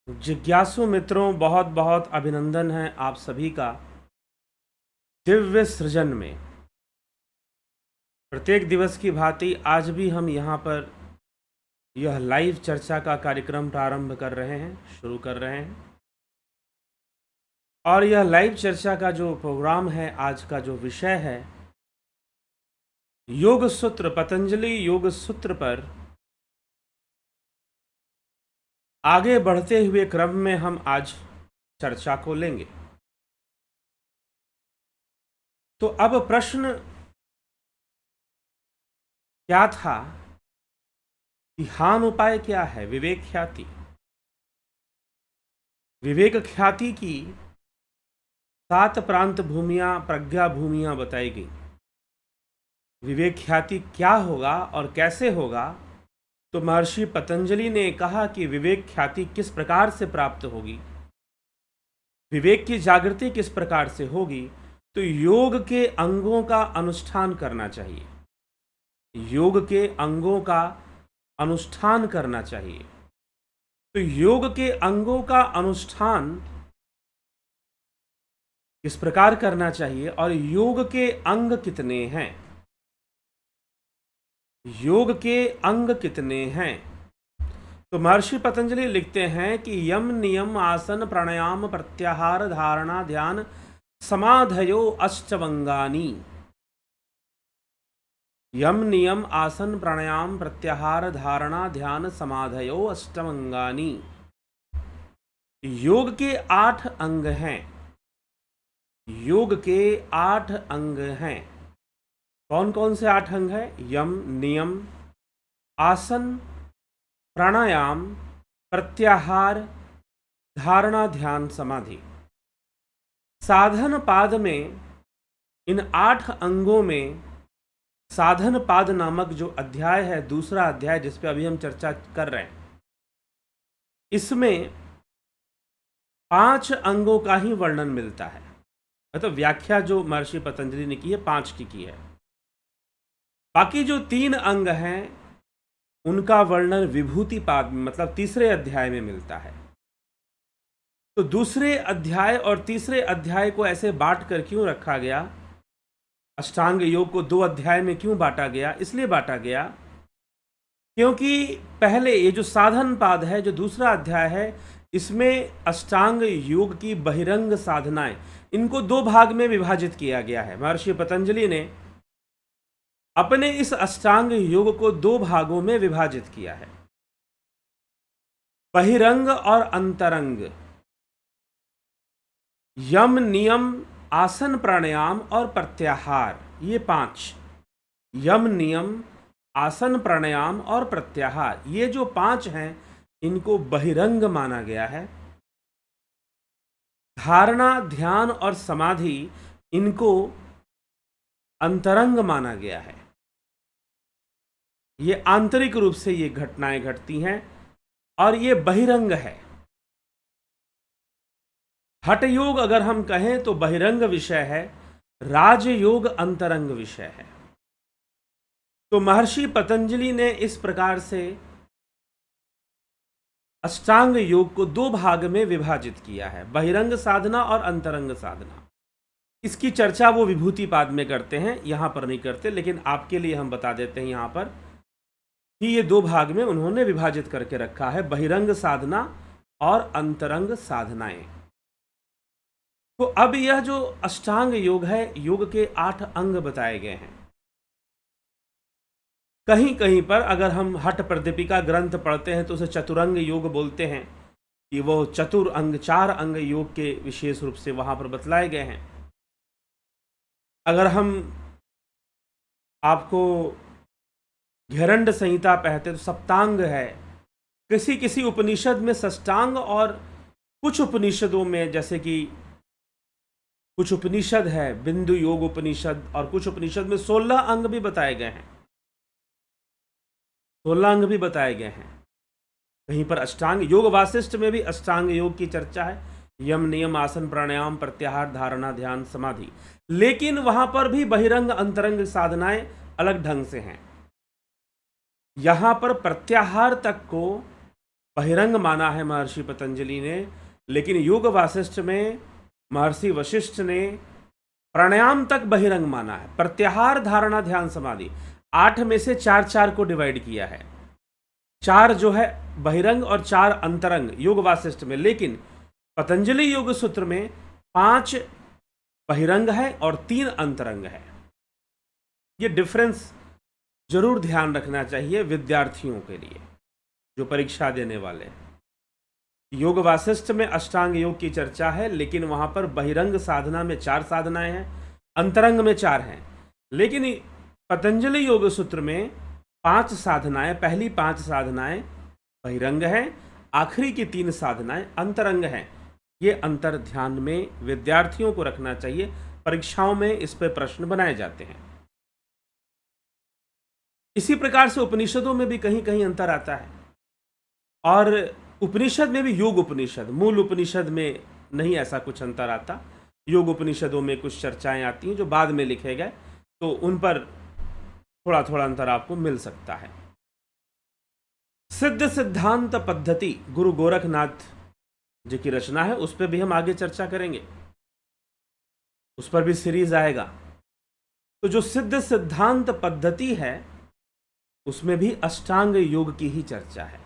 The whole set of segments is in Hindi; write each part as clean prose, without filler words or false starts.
जिज्ञासु मित्रों, बहुत बहुत अभिनंदन है आप सभी का दिव्य सृजन में। प्रत्येक दिवस की भांति आज भी हम यहाँ पर यह लाइव चर्चा का कार्यक्रम प्रारंभ कर रहे हैं, शुरू कर रहे हैं। और यह लाइव चर्चा का जो प्रोग्राम है, आज का जो विषय है, योग सूत्र, पतंजलि योग सूत्र पर आगे बढ़ते हुए क्रम में हम आज चर्चा को लेंगे। तो अब प्रश्न क्या था? ध्यान उपाय क्या है? विवेक ख्याति। विवेक ख्याति की 7 प्रांत भूमियां, प्रज्ञा भूमियां बताई गई। विवेक ख्याति क्या होगा और कैसे होगा? तो महर्षि पतंजलि ने कहा कि विवेक ख्याति किस प्रकार से प्राप्त होगी, विवेक की जागृति किस प्रकार से होगी। तो योग के अंगों का अनुष्ठान करना चाहिए, योग के अंगों का अनुष्ठान करना चाहिए। तो योग के अंगों का अनुष्ठान किस प्रकार करना चाहिए और योग के अंग कितने हैं? योग के अंग कितने हैं? तो महर्षि पतंजलि लिखते हैं कि यम नियम आसन प्राणायाम प्रत्याहार धारणा ध्यान समाधयो अष्टवंगानी। यम नियम आसन प्राणायाम प्रत्याहार धारणा ध्यान समाधयो अष्टवंगानी। योग के 8 अंग हैं। योग के 8 अंग हैं। कौन कौन से 8 अंग हैं? यम नियम आसन प्राणायाम प्रत्याहार धारणा ध्यान समाधि। साधन पाद में इन 8 अंगों में साधन पाद नामक जो अध्याय है, दूसरा अध्याय जिस पे अभी हम चर्चा कर रहे हैं, इसमें 5 अंगों का ही वर्णन मिलता है। मतलब व्याख्या जो महर्षि पतंजलि ने की है 5 की है। बाकी जो 3 अंग हैं उनका वर्णन विभूति पाद में, मतलब तीसरे अध्याय में मिलता है। तो दूसरे अध्याय और तीसरे अध्याय को ऐसे बांट कर क्यों रखा गया? अष्टांग योग को 2 अध्याय में क्यों बांटा गया? इसलिए बांटा गया क्योंकि पहले ये जो साधन पाद है, जो दूसरा अध्याय है, इसमें अष्टांग योग की बहिरंग साधनाएं, इनको 2 भाग में विभाजित किया गया है। महर्षि पतंजलि ने अपने इस अष्टांग योग को 2 भागों में विभाजित किया है, बहिरंग और अंतरंग। यम नियम आसन प्राणायाम और प्रत्याहार, ये 5। यम नियम आसन प्राणायाम और प्रत्याहार, ये जो 5 हैं, इनको बहिरंग माना गया है। धारणा ध्यान और समाधि, इनको अंतरंग माना गया है। ये आंतरिक रूप से ये घटनाएं घटती हैं और ये बहिरंग है। हठ योग अगर हम कहें तो बहिरंग विषय है, राजयोग अंतरंग विषय है। तो महर्षि पतंजलि ने इस प्रकार से अष्टांग योग को 2 भाग में विभाजित किया है, बहिरंग साधना और अंतरंग साधना। इसकी चर्चा वो विभूति पाद में करते हैं, यहां पर नहीं करते, लेकिन आपके लिए हम बता देते हैं यहां पर कि ये 2 भाग में उन्होंने विभाजित करके रखा है, बहिरंग साधना और अंतरंग साधनाएं। तो अब यह जो अष्टांग योग है, योग के 8 अंग बताए गए हैं। कहीं कहीं पर अगर हम हठ प्रदीपिका ग्रंथ पढ़ते हैं तो उसे चतुरंग योग बोलते हैं, कि वो चतुर अंग, 4 अंग योग के विशेष रूप से वहां पर बतलाए गए हैं। अगर हम आपको घेरंड संहिता पढ़ते तो सप्तांग है। किसी किसी उपनिषद में षष्टांग, और कुछ उपनिषदों में, जैसे कि कुछ उपनिषद है बिंदु योग उपनिषद, और कुछ उपनिषद में 16 अंग भी बताए गए हैं। 16 अंग भी बताए गए हैं। कहीं पर अष्टांग योग, वासिष्ठ में भी अष्टांग योग की चर्चा है, यम नियम आसन प्राणायाम प्रत्याहार धारणा ध्यान समाधि। लेकिन वहां पर भी बहिरंग अंतरंग साधनाएं अलग ढंग से हैं। यहां पर प्रत्याहार तक को बहिरंग माना है महर्षि पतंजलि ने, लेकिन योग वासिष्ठ में महर्षि वशिष्ठ ने प्राणायाम तक बहिरंग माना है। प्रत्याहार, धारणा, ध्यान, समाधि 8 में से 4 को डिवाइड किया है। 4 जो है बहिरंग और 4 अंतरंग योग वासिष्ठ में, लेकिन पतंजलि योग सूत्र में 5 बहिरंग है और 3 अंतरंग है। ये डिफरेंस जरूर ध्यान रखना चाहिए विद्यार्थियों के लिए जो परीक्षा देने वाले हैं। योग वासिष्ठ में अष्टांग योग की चर्चा है, लेकिन वहां पर बहिरंग साधना में 4 साधनाएं हैं, अंतरंग में 4 हैं। लेकिन पतंजलि योग सूत्र में 5 साधनाएं, पहली 5 साधनाएं बहिरंग हैं, आखिरी की 3 साधनाएं अंतरंग हैं। ये अंतर ध्यान में विद्यार्थियों को रखना चाहिए, परीक्षाओं में इस पर प्रश्न बनाए जाते हैं। इसी प्रकार से उपनिषदों में भी कहीं कहीं अंतर आता है, और उपनिषद में भी योग उपनिषद, मूल उपनिषद में नहीं ऐसा कुछ अंतर आता। योग उपनिषदों में कुछ चर्चाएं आती हैं जो बाद में लिखे गए, तो उन पर थोड़ा थोड़ा अंतर आपको मिल सकता है। सिद्ध सिद्धांत पद्धति गुरु गोरखनाथ जी की रचना है, उस पर भी हम आगे चर्चा करेंगे, उस पर भी सीरीज आएगा। तो जो सिद्ध सिद्धांत पद्धति है उसमें भी अष्टांग योग की ही चर्चा है।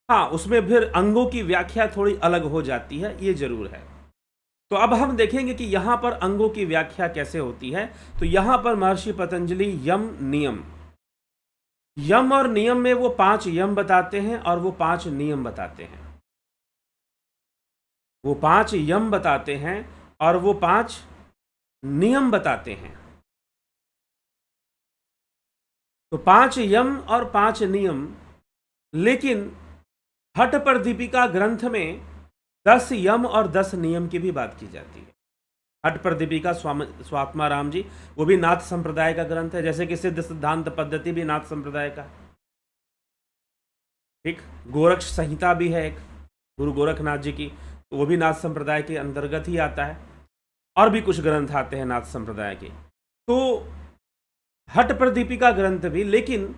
हाँ, उसमें फिर अंगों की व्याख्या थोड़ी अलग हो जाती है, ये जरूर है। तो अब हम देखेंगे कि यहां पर अंगों की व्याख्या कैसे होती है। तो यहां पर महर्षि पतंजलि यम नियम, यम और नियम में वो 5 यम बताते हैं और वो 5 नियम बताते हैं। वो 5 यम बताते हैं और वो 5 नियम बताते हैं। तो 5 यम और 5 नियम, लेकिन हठ पर दीपिका ग्रंथ में 10 यम और 10 नियम की भी बात की जाती है। हठ पर दीपिका स्वात्मा राम जी, वो भी नाथ संप्रदाय का ग्रंथ है, जैसे कि सिद्ध सिद्धांत पद्धति भी नाथ संप्रदाय का है। ठीक, गोरक्ष संहिता भी है एक गुरु गोरखनाथ जी की, तो वो भी नाथ संप्रदाय के अंतर्गत ही आता है। और भी कुछ ग्रंथ आते हैं नाथ संप्रदाय के। तो हठ पर दीपिका ग्रंथ भी, लेकिन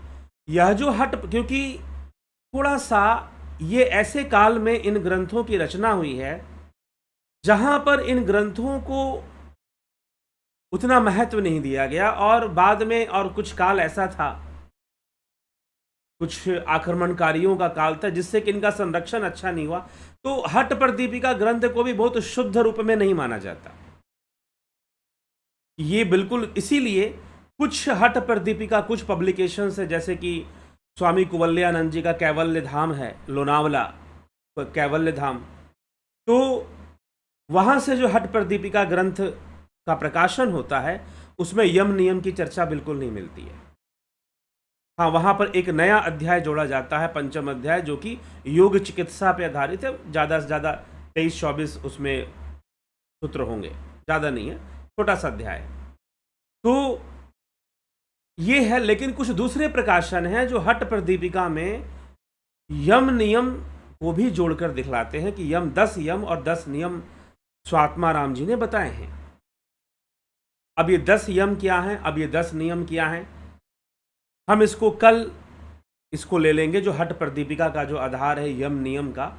यह जो हठ, क्योंकि थोड़ा सा ये ऐसे काल में इन ग्रंथों की रचना हुई है जहां पर इन ग्रंथों को उतना महत्व नहीं दिया गया, और बाद में और कुछ काल ऐसा था, कुछ आक्रमणकारियों का काल था जिससे कि इनका संरक्षण अच्छा नहीं हुआ। तो हठ पर दीपिका ग्रंथ को भी बहुत शुद्ध रूप में नहीं माना जाता। ये बिल्कुल इसीलिए कुछ हठ पर दीपिका, कुछ पब्लिकेशन है, जैसे कि स्वामी कुवल्यानंद जी का कैवल्य धाम है, लोनावला कैवल्य धाम, तो वहाँ से जो हठ पर दीपिका ग्रंथ का प्रकाशन होता है उसमें यम नियम की चर्चा बिल्कुल नहीं मिलती है। हाँ, वहाँ पर एक नया अध्याय जोड़ा जाता है, 5वां अध्याय, जो कि योग चिकित्सा पे आधारित है। ज़्यादा से ज़्यादा 23-24 उसमें सूत्र होंगे, ज़्यादा नहीं है, छोटा सा अध्याय। तो ये है, लेकिन कुछ दूसरे प्रकाशन हैं जो हठ पर दीपिका में यम नियम को भी जोड़कर दिखलाते हैं कि 10 यम और 10 नियम स्वात्मा राम जी ने बताए हैं। अब ये 10 यम क्या हैं, अब ये 10 नियम क्या हैं, हम इसको कल इसको ले लेंगे। जो हठ पर दीपिका का जो आधार है यम नियम का,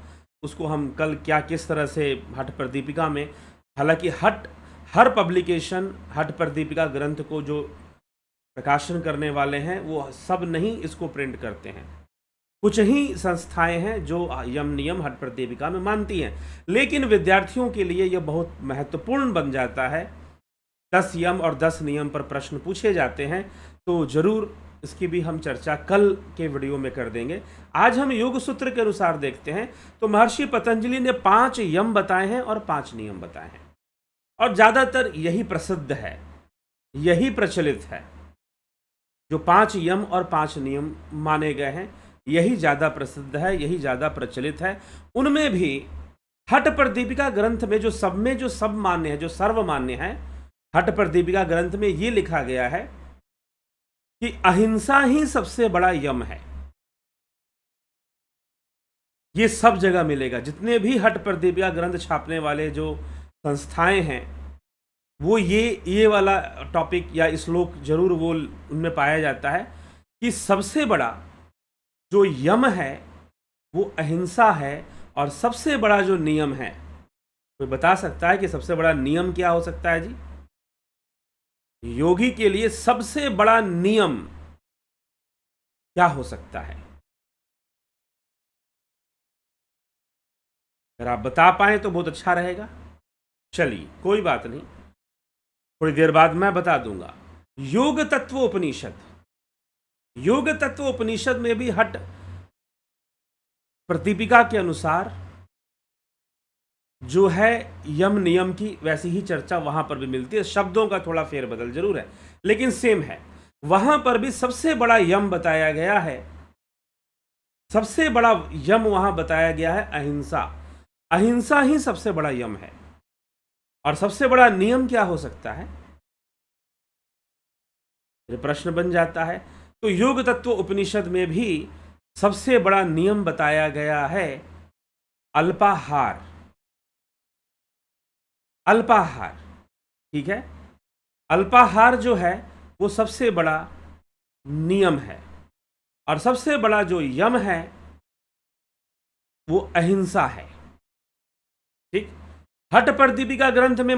उसको हम कल क्या किस तरह से हठ पर दीपिका में, हालांकि हर पब्लिकेशन हठ पर दीपिका ग्रंथ को जो प्रकाशन करने वाले हैं वो सब नहीं इसको प्रिंट करते हैं। कुछ ही संस्थाएं हैं जो यम नियम हठ पर दीपिका में मानती हैं, लेकिन विद्यार्थियों के लिए यह बहुत महत्वपूर्ण बन जाता है। 10 यम और 10 नियम पर प्रश्न पूछे जाते हैं, तो जरूर इसकी भी हम चर्चा कल के वीडियो में कर देंगे। आज हम योग सूत्र के अनुसार देखते हैं। तो महर्षि पतंजलि ने 5 यम बताए हैं और 5 नियम बताए हैं, और ज़्यादातर यही प्रसिद्ध है, यही प्रचलित है। जो 5 यम और 5 नियम माने गए हैं यही ज़्यादा प्रसिद्ध है, यही ज़्यादा प्रचलित है। उनमें भी हठ पर दीपिका ग्रंथ में जो सब मान्य है, जो सर्वमान्य है, हठ पर दीपिका ग्रंथ में ये लिखा गया है कि अहिंसा ही सबसे बड़ा यम है। ये सब जगह मिलेगा, जितने भी हठ पर दीपिका ग्रंथ छापने वाले जो संस्थाएं हैं वो ये वाला टॉपिक या श्लोक जरूर वो उनमें पाया जाता है कि सबसे बड़ा जो यम है वो अहिंसा है। और सबसे बड़ा जो नियम है, कोई बता सकता है कि सबसे बड़ा नियम क्या हो सकता है जी? योगी के लिए सबसे बड़ा नियम क्या हो सकता है? अगर आप बता पाएं तो बहुत अच्छा रहेगा। चलिए कोई बात नहीं, थोड़ी देर बाद मैं बता दूंगा। योग तत्व उपनिषद, योग तत्व उपनिषद में भी हट प्रदीपिका के अनुसार जो है यम नियम की वैसी ही चर्चा वहां पर भी मिलती है। शब्दों का थोड़ा फेरबदल जरूर है लेकिन सेम है। वहां पर भी सबसे बड़ा यम बताया गया है, सबसे बड़ा यम वहां बताया गया है अहिंसा। अहिंसा ही सबसे बड़ा यम है। और सबसे बड़ा नियम क्या हो सकता है, ये प्रश्न बन जाता है। तो योग तत्व उपनिषद में भी सबसे बड़ा नियम बताया गया है अल्पाहार। अल्पाहार, ठीक है, अल्पाहार जो है वो सबसे बड़ा नियम है। और सबसे बड़ा जो यम है वो अहिंसा है। ठीक, हठ प्रदीपिका ग्रंथ में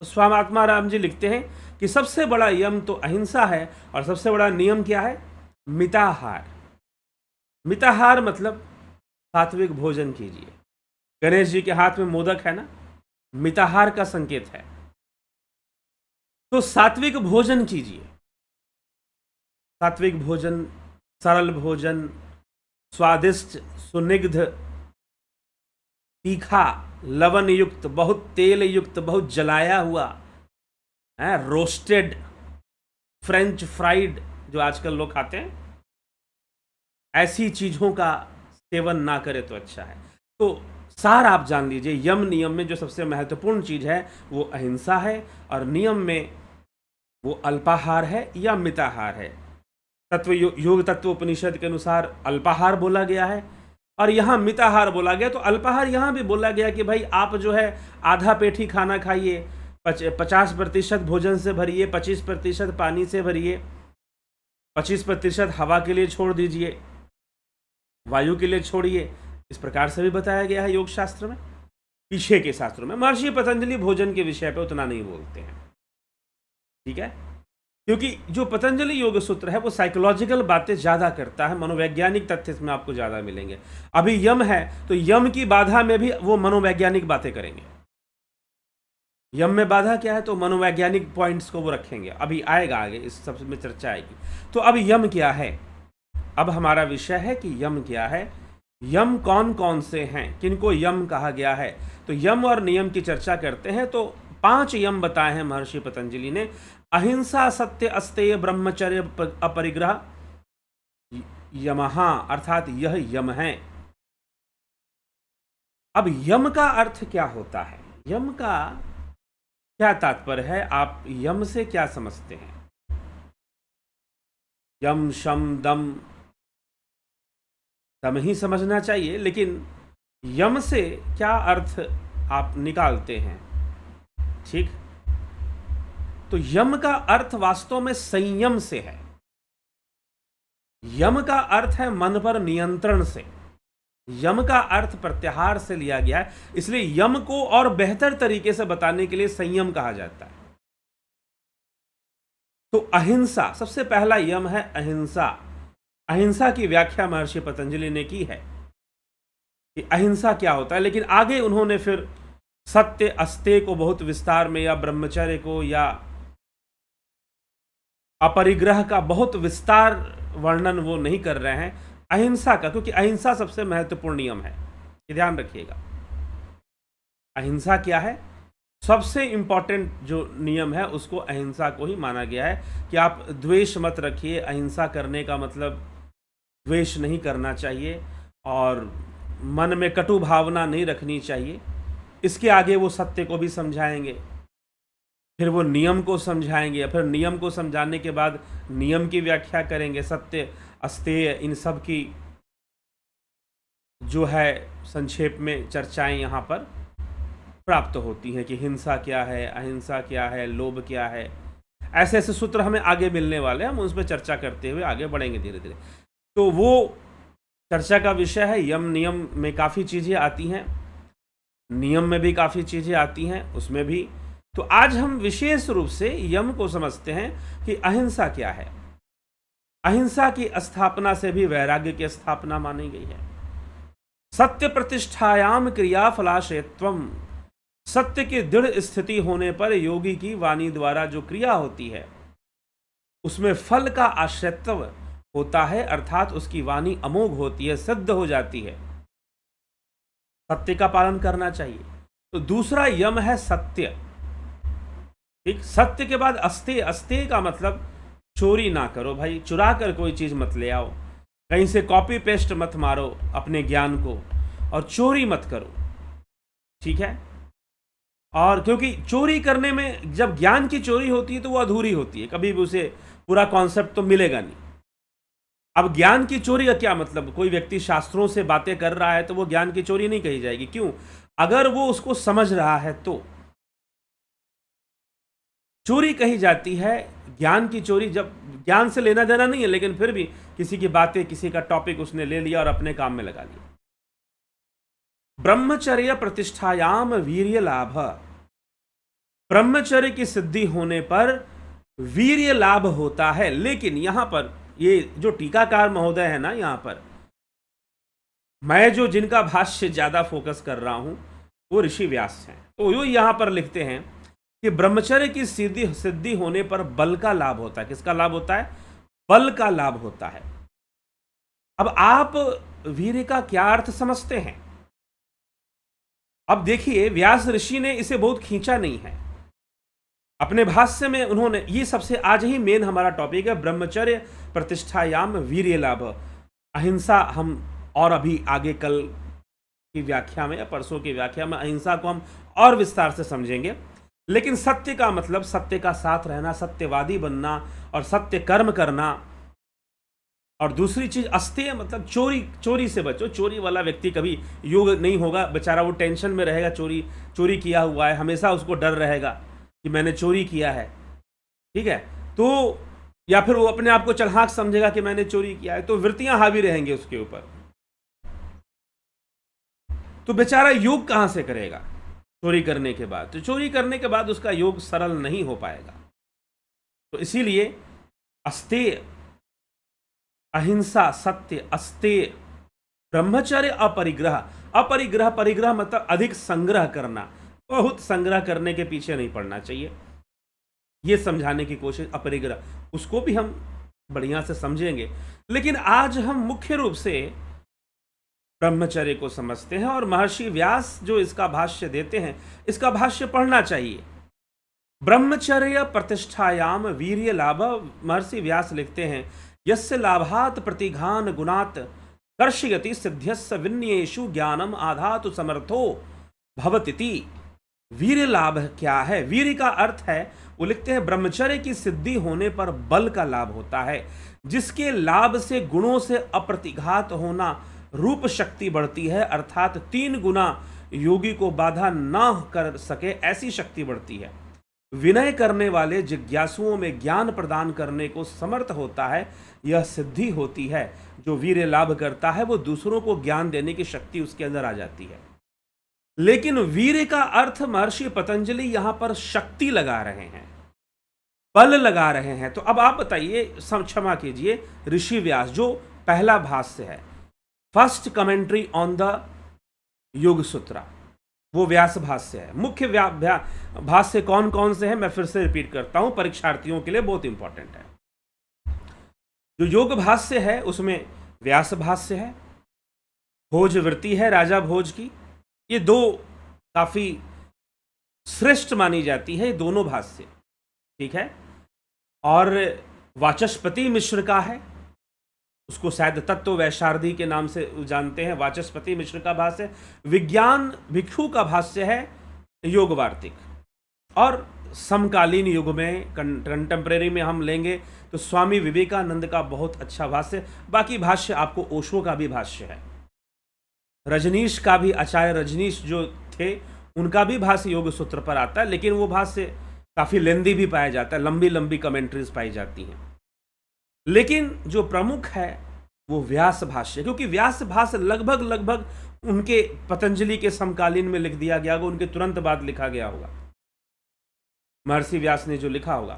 स्वामी आत्माराम जी लिखते हैं कि सबसे बड़ा यम तो अहिंसा है और सबसे बड़ा नियम क्या है? मिताहार। मिताहार मतलब सात्विक भोजन कीजिए। गणेश जी के हाथ में मोदक है ना, मिताहार का संकेत है। तो सात्विक भोजन कीजिए। सात्विक भोजन, सरल भोजन, स्वादिष्ट, सुनिग्ध, तीखा, लवण युक्त, बहुत तेल युक्त, बहुत जलाया हुआ है, रोस्टेड, फ्रेंच फ्राइड जो आजकल लोग खाते हैं, ऐसी चीजों का सेवन ना करे तो अच्छा है। तो सार आप जान लीजिए, यम नियम में जो सबसे महत्वपूर्ण चीज है वो अहिंसा है और नियम में वो अल्पाहार है या मिताहार है। योग तत्व उपनिषद के अनुसार अल्पाहार बोला गया है और यहाँ मिताहार बोला गया। तो अल्पाहार यहाँ भी बोला गया कि भाई आप जो है आधा पेट ही खाना खाइए, 50% भोजन से भरिए, 25% पानी से भरिए, 25% हवा के लिए छोड़ दीजिए, वायु के लिए छोड़िए। इस प्रकार से भी बताया गया है योग शास्त्र में, पीछे के शास्त्रों में। महर्षि पतंजलि भोजन के विषय पे उतना नहीं बोलते हैं, ठीक है, क्योंकि जो पतंजलि योग सूत्र है वो साइकोलॉजिकल बातें ज्यादा करता है, मनोवैज्ञानिक तथ्य इसमें आपको ज्यादा मिलेंगे। अभी यम है तो यम की बाधा में भी वो मनोवैज्ञानिक बातें करेंगे। यम में बाधा क्या है तो मनोवैज्ञानिक पॉइंट्स को वो रखेंगे, अभी आएगा आगे, इस सब में चर्चा आएगी। तो अब यम क्या है, अब हमारा विषय है कि यम क्या है, यम कौन कौन से हैं, किनको यम कहा गया है। तो यम और नियम की चर्चा करते हैं तो 5 यम बताए हैं महर्षि पतंजलि ने। अहिंसा, सत्य, अस्तेय, ब्रह्मचर्य, अपरिग्रह, यमहा, अर्थात यह यम है। अब यम का अर्थ क्या होता है, यम का क्या तात्पर्य है, आप यम से क्या समझते हैं? यम, शम, दम, दम ही समझना चाहिए, लेकिन यम से क्या अर्थ आप निकालते हैं? ठीक, तो यम का अर्थ वास्तव में संयम से है। यम का अर्थ है मन पर नियंत्रण से। यम का अर्थ प्रत्याहार से लिया गया है, इसलिए यम को और बेहतर तरीके से बताने के लिए संयम कहा जाता है। तो अहिंसा, सबसे पहला यम है अहिंसा। अहिंसा की व्याख्या महर्षि पतंजलि ने की है कि अहिंसा क्या होता है, लेकिन आगे उन्होंने फिर सत्य, अस्तेय को बहुत विस्तार में, या ब्रह्मचर्य को, या अपरिग्रह का बहुत विस्तार वर्णन वो नहीं कर रहे हैं, अहिंसा का, क्योंकि अहिंसा सबसे महत्वपूर्ण नियम है, ये ध्यान रखिएगा। अहिंसा क्या है, सबसे इंपॉर्टेंट जो नियम है उसको अहिंसा को ही माना गया है कि आप द्वेष मत रखिए। अहिंसा करने का मतलब द्वेष नहीं करना चाहिए और मन में कटु भावना नहीं रखनी चाहिए। इसके आगे वो सत्य को भी समझाएंगे, फिर वो नियम को समझाएंगे, फिर नियम को समझाने के बाद नियम की व्याख्या करेंगे। सत्य, अस्तेय, इन सब की जो है संक्षेप में चर्चाएं यहाँ पर प्राप्त होती हैं कि हिंसा क्या है, अहिंसा क्या है, लोभ क्या है। ऐसे ऐसे सूत्र हमें आगे मिलने वाले हैं, हम उस पर चर्चा करते हुए आगे बढ़ेंगे धीरे धीरे। तो वो चर्चा का विषय है। यम नियम में काफ़ी चीज़ें आती हैं, नियम में भी काफ़ी चीज़ें आती हैं, उसमें भी। तो आज हम विशेष रूप से यम को समझते हैं कि अहिंसा क्या है। अहिंसा की स्थापना से भी वैराग्य की स्थापना मानी गई है। सत्य प्रतिष्ठायाम क्रिया फलाशयत्वम, सत्य की दृढ़ स्थिति होने पर योगी की वाणी द्वारा जो क्रिया होती है उसमें फल का आश्रयत्व होता है, अर्थात उसकी वाणी अमोघ होती है, सिद्ध हो जाती है। सत्य का पालन करना चाहिए। तो दूसरा यम है सत्य। ठीक, सत्य के बाद अस्तेय। अस्तेय का मतलब चोरी ना करो भाई, चुरा कर कोई चीज मत ले आओ, कहीं से कॉपी पेस्ट मत मारो अपने ज्ञान को, और चोरी मत करो। ठीक है। और क्योंकि चोरी करने में, जब ज्ञान की चोरी होती है तो वो अधूरी होती है, कभी भी उसे पूरा कॉन्सेप्ट तो मिलेगा नहीं। अब ज्ञान की चोरी का क्या मतलब? कोई व्यक्ति शास्त्रों से बातें कर रहा है तो वो ज्ञान की चोरी नहीं कही जाएगी। क्यों? अगर वो उसको समझ रहा है तो चोरी कही जाती है। ज्ञान की चोरी जब ज्ञान से लेना देना नहीं है, लेकिन फिर भी किसी की बातें, किसी का टॉपिक उसने ले लिया और अपने काम में लगा लिया। ब्रह्मचर्य प्रतिष्ठायाम वीर्य लाभ, ब्रह्मचर्य की सिद्धि होने पर वीर्य लाभ होता है। लेकिन यहां पर ये जो टीकाकार महोदय है ना, यहां पर मैं जो जिनका भाष्य ज्यादा फोकस कर रहा हूं वो ऋषि व्यास हैं। तो वो यहां पर लिखते हैं कि ब्रह्मचर्य की सिद्धि होने पर बल का लाभ होता है। किसका लाभ होता है? बल का लाभ होता है। अब आप वीर्य का क्या अर्थ समझते हैं? अब देखिए, व्यास ऋषि ने इसे बहुत खींचा नहीं है अपने भाष्य में। उन्होंने ये सबसे आज ही मेन हमारा टॉपिक है, ब्रह्मचर्य प्रतिष्ठायाम वीर्य लाभ। अहिंसा हम और अभी आगे कल की व्याख्या में या परसों की व्याख्या में अहिंसा को हम और विस्तार से समझेंगे। लेकिन सत्य का मतलब सत्य का साथ रहना, सत्यवादी बनना और सत्य कर्म करना। और दूसरी चीज अस्तेय मतलब चोरी से बचो। चोरी वाला व्यक्ति कभी योग नहीं होगा, बेचारा वो टेंशन में रहेगा, चोरी किया हुआ है, हमेशा उसको डर रहेगा कि मैंने चोरी किया है। ठीक है। तो या फिर वो अपने आप को चढ़ाक समझेगा कि मैंने चोरी किया है, तो वृत्तियां हावी रहेंगे उसके ऊपर। तो बेचारा योग कहां से करेगा चोरी करने के बाद? तो चोरी करने के बाद उसका योग सरल नहीं हो पाएगा। तो इसीलिए अस्तेय, अहिंसा, सत्य, अस्तेय, ब्रह्मचर्य, अपरिग्रह। अपरिग्रह, परिग्रह मतलब अधिक संग्रह करना, बहुत संग्रह करने के पीछे नहीं पड़ना चाहिए, ये समझाने की कोशिश। अपरिग्रह उसको भी हम बढ़िया से समझेंगे, लेकिन आज हम मुख्य रूप से ब्रह्मचर्य को समझते हैं। और महर्षि व्यास जो इसका भाष्य देते हैं, इसका भाष्य पढ़ना चाहिए। ब्रह्मचर्य प्रतिष्ठायाम वीर्य लाभ, महर्षि व्यास लिखते हैं, यस्य लाभात प्रतिघान गुणात कर्षयति सिद्ध्यस्य विन्येषु ज्ञानम आधातु समर्थो भवतिति। वीर्य लाभ क्या है? वीर्य का अर्थ है, वो लिखते हैं, ब्रह्मचर्य की सिद्धि होने पर बल का लाभ होता है, जिसके लाभ से गुणों से अप्रतिघात होना, रूप शक्ति बढ़ती है, अर्थात 3 गुना योगी को बाधा न कर सके ऐसी शक्ति बढ़ती है। विनय करने वाले जिज्ञासुओं में ज्ञान प्रदान करने को समर्थ होता है, यह सिद्धि होती है। जो वीर्य लाभ करता है वो दूसरों को ज्ञान देने की शक्ति उसके अंदर आ जाती है। लेकिन वीर्य का अर्थ महर्षि पतंजलि यहां पर शक्ति लगा रहे हैं, बल लगा रहे हैं। तो अब आप बताइए, क्षमा कीजिए, ऋषि व्यास जो पहला भाष्य है, फर्स्ट कमेंट्री ऑन द योग सूत्र, वो व्यास भाष्य है। मुख्य भाष्य कौन कौन से हैं मैं फिर से रिपीट करता हूं, परीक्षार्थियों के लिए बहुत इंपॉर्टेंट है। जो योग भाष्य है उसमें व्यास भाष्य है, भोजवृत्ति है राजा भोज की, ये 2 काफी श्रेष्ठ मानी जाती है, ये दोनों भाष्य। ठीक है। और वाचस्पति मिश्र का है, उसको शायद तत्व वैशारदी के नाम से जानते हैं, वाचस्पति मिश्र का भाष्य। विज्ञान भिक्षु का भाष्य है योग वार्तिक। और समकालीन युग में, कंटेम्प्रेरी में हम लेंगे तो स्वामी विवेकानंद का बहुत अच्छा भाष्य। बाकी भाष्य आपको ओशो का भी भाष्य है, रजनीश का भी, आचार्य रजनीश जो थे उनका भी भाष्य योग सूत्र पर आता है, लेकिन वो भाष्य काफी लेंदी भी पाया जाता है, लंबी लंबी कमेंट्रीज पाई जाती हैं। लेकिन जो प्रमुख है वो व्यास भाष्य, क्योंकि व्यास भाष्य लगभग लगभग उनके पतंजलि के समकालीन में लिख दिया गया होगा, उनके तुरंत बाद लिखा गया होगा, महर्षि व्यास ने जो लिखा होगा।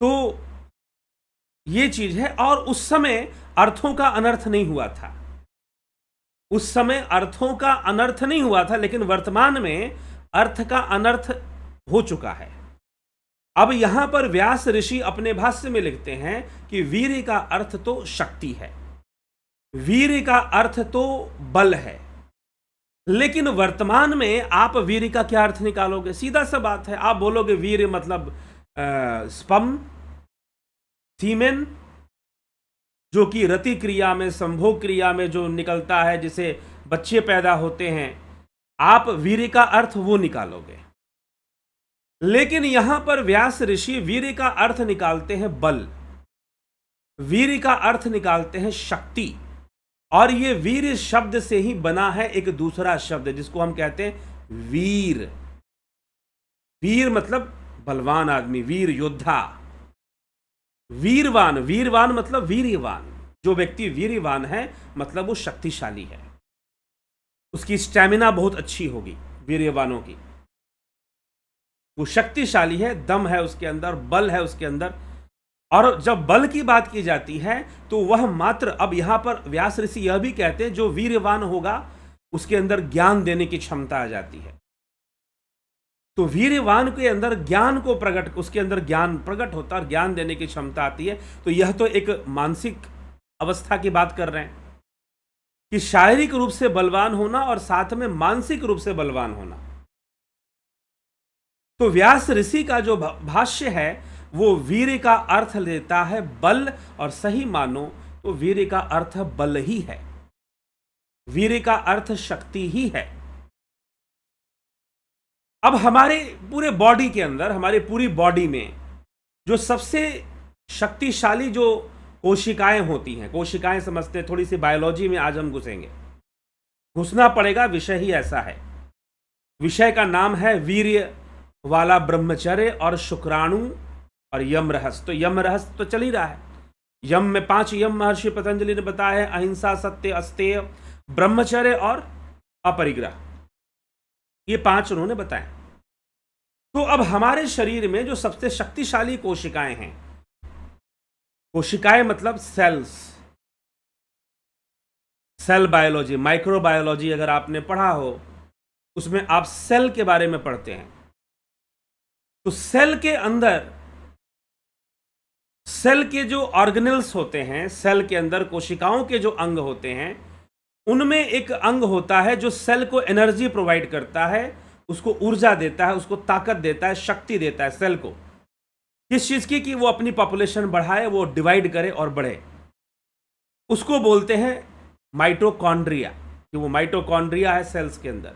तो ये चीज है। और उस समय अर्थों का अनर्थ नहीं हुआ था, उस समय अर्थों का अनर्थ नहीं हुआ था, लेकिन वर्तमान में अर्थ का अनर्थ हो चुका है। अब यहां पर व्यास ऋषि अपने भाष्य में लिखते हैं कि वीर्य का अर्थ तो शक्ति है, वीर्य का अर्थ तो बल है, लेकिन वर्तमान में आप वीर्य का क्या अर्थ निकालोगे? सीधा सा बात है, आप बोलोगे वीर्य मतलब स्पर्म, सीमेन, जो कि रति क्रिया में, संभोग क्रिया में जो निकलता है, जिसे बच्चे पैदा होते हैं, आप वीर्य का अर्थ वो निकालोगे। लेकिन यहां पर व्यास ऋषि वीर्य का अर्थ निकालते हैं बल, वीर्य का अर्थ निकालते हैं शक्ति, और ये वीर शब्द से ही बना है एक दूसरा शब्द जिसको हम कहते हैं वीर। वीर मतलब बलवान आदमी, वीर योद्धा। वीरवान, वीरवान मतलब वीर्यवान। जो व्यक्ति वीर्यवान है मतलब वो शक्तिशाली है, उसकी स्टैमिना बहुत अच्छी होगी वीर्यवानों की, वो शक्तिशाली है, दम है उसके अंदर, बल है उसके अंदर। और जब बल की बात की जाती है तो वह मात्र, अब यहां पर व्यास ऋषि यह भी कहते हैं जो वीर्यवान होगा उसके अंदर ज्ञान देने की क्षमता आ जाती है। तो वीर्यवान के अंदर ज्ञान को प्रकट, उसके अंदर ज्ञान प्रकट होता है और ज्ञान देने की क्षमता आती है। तो यह तो एक मानसिक अवस्था की बात कर रहे हैं कि शारीरिक रूप से बलवान होना और साथ में मानसिक रूप से बलवान होना। तो व्यास ऋषि का जो भाष्य है वो वीर्य का अर्थ लेता है बल, और सही मानो तो वीर्य का अर्थ बल ही है, वीर्य का अर्थ शक्ति ही है। अब हमारे पूरे बॉडी के अंदर, हमारे पूरी बॉडी में जो सबसे शक्तिशाली जो कोशिकाएं होती हैं, कोशिकाएं समझते हैं, थोड़ी सी बायोलॉजी में आज हम घुसेंगे, घुसना पड़ेगा, विषय ही ऐसा है। विषय का नाम है वीर्य वाला ब्रह्मचर्य और शुक्राणु और यम रहस्य। तो यम रहस्य तो चल ही रहा है, यम में 5 यम महर्षि पतंजलि ने बताया है, अहिंसा, सत्य, अस्तेय, ब्रह्मचर्य और अपरिग्रह, ये 5 उन्होंने बताए। तो अब हमारे शरीर में जो सबसे शक्तिशाली कोशिकाएं हैं, कोशिकाएं मतलब सेल्स, सेल बायोलॉजी, माइक्रोबायोलॉजी अगर आपने पढ़ा हो उसमें आप सेल के बारे में पढ़ते हैं। तो सेल के अंदर, सेल के जो ऑर्गेनेल्स होते हैं, सेल के अंदर कोशिकाओं के जो अंग होते हैं, उनमें एक अंग होता है जो सेल को एनर्जी प्रोवाइड करता है, उसको ऊर्जा देता है, उसको ताकत देता है, शक्ति देता है सेल को, किस चीज की, कि वो अपनी पॉपुलेशन बढ़ाए, वो डिवाइड करे और बढ़े। उसको बोलते हैं माइटोकॉन्ड्रिया, कि वो माइटोकॉन्ड्रिया है सेल्स के अंदर।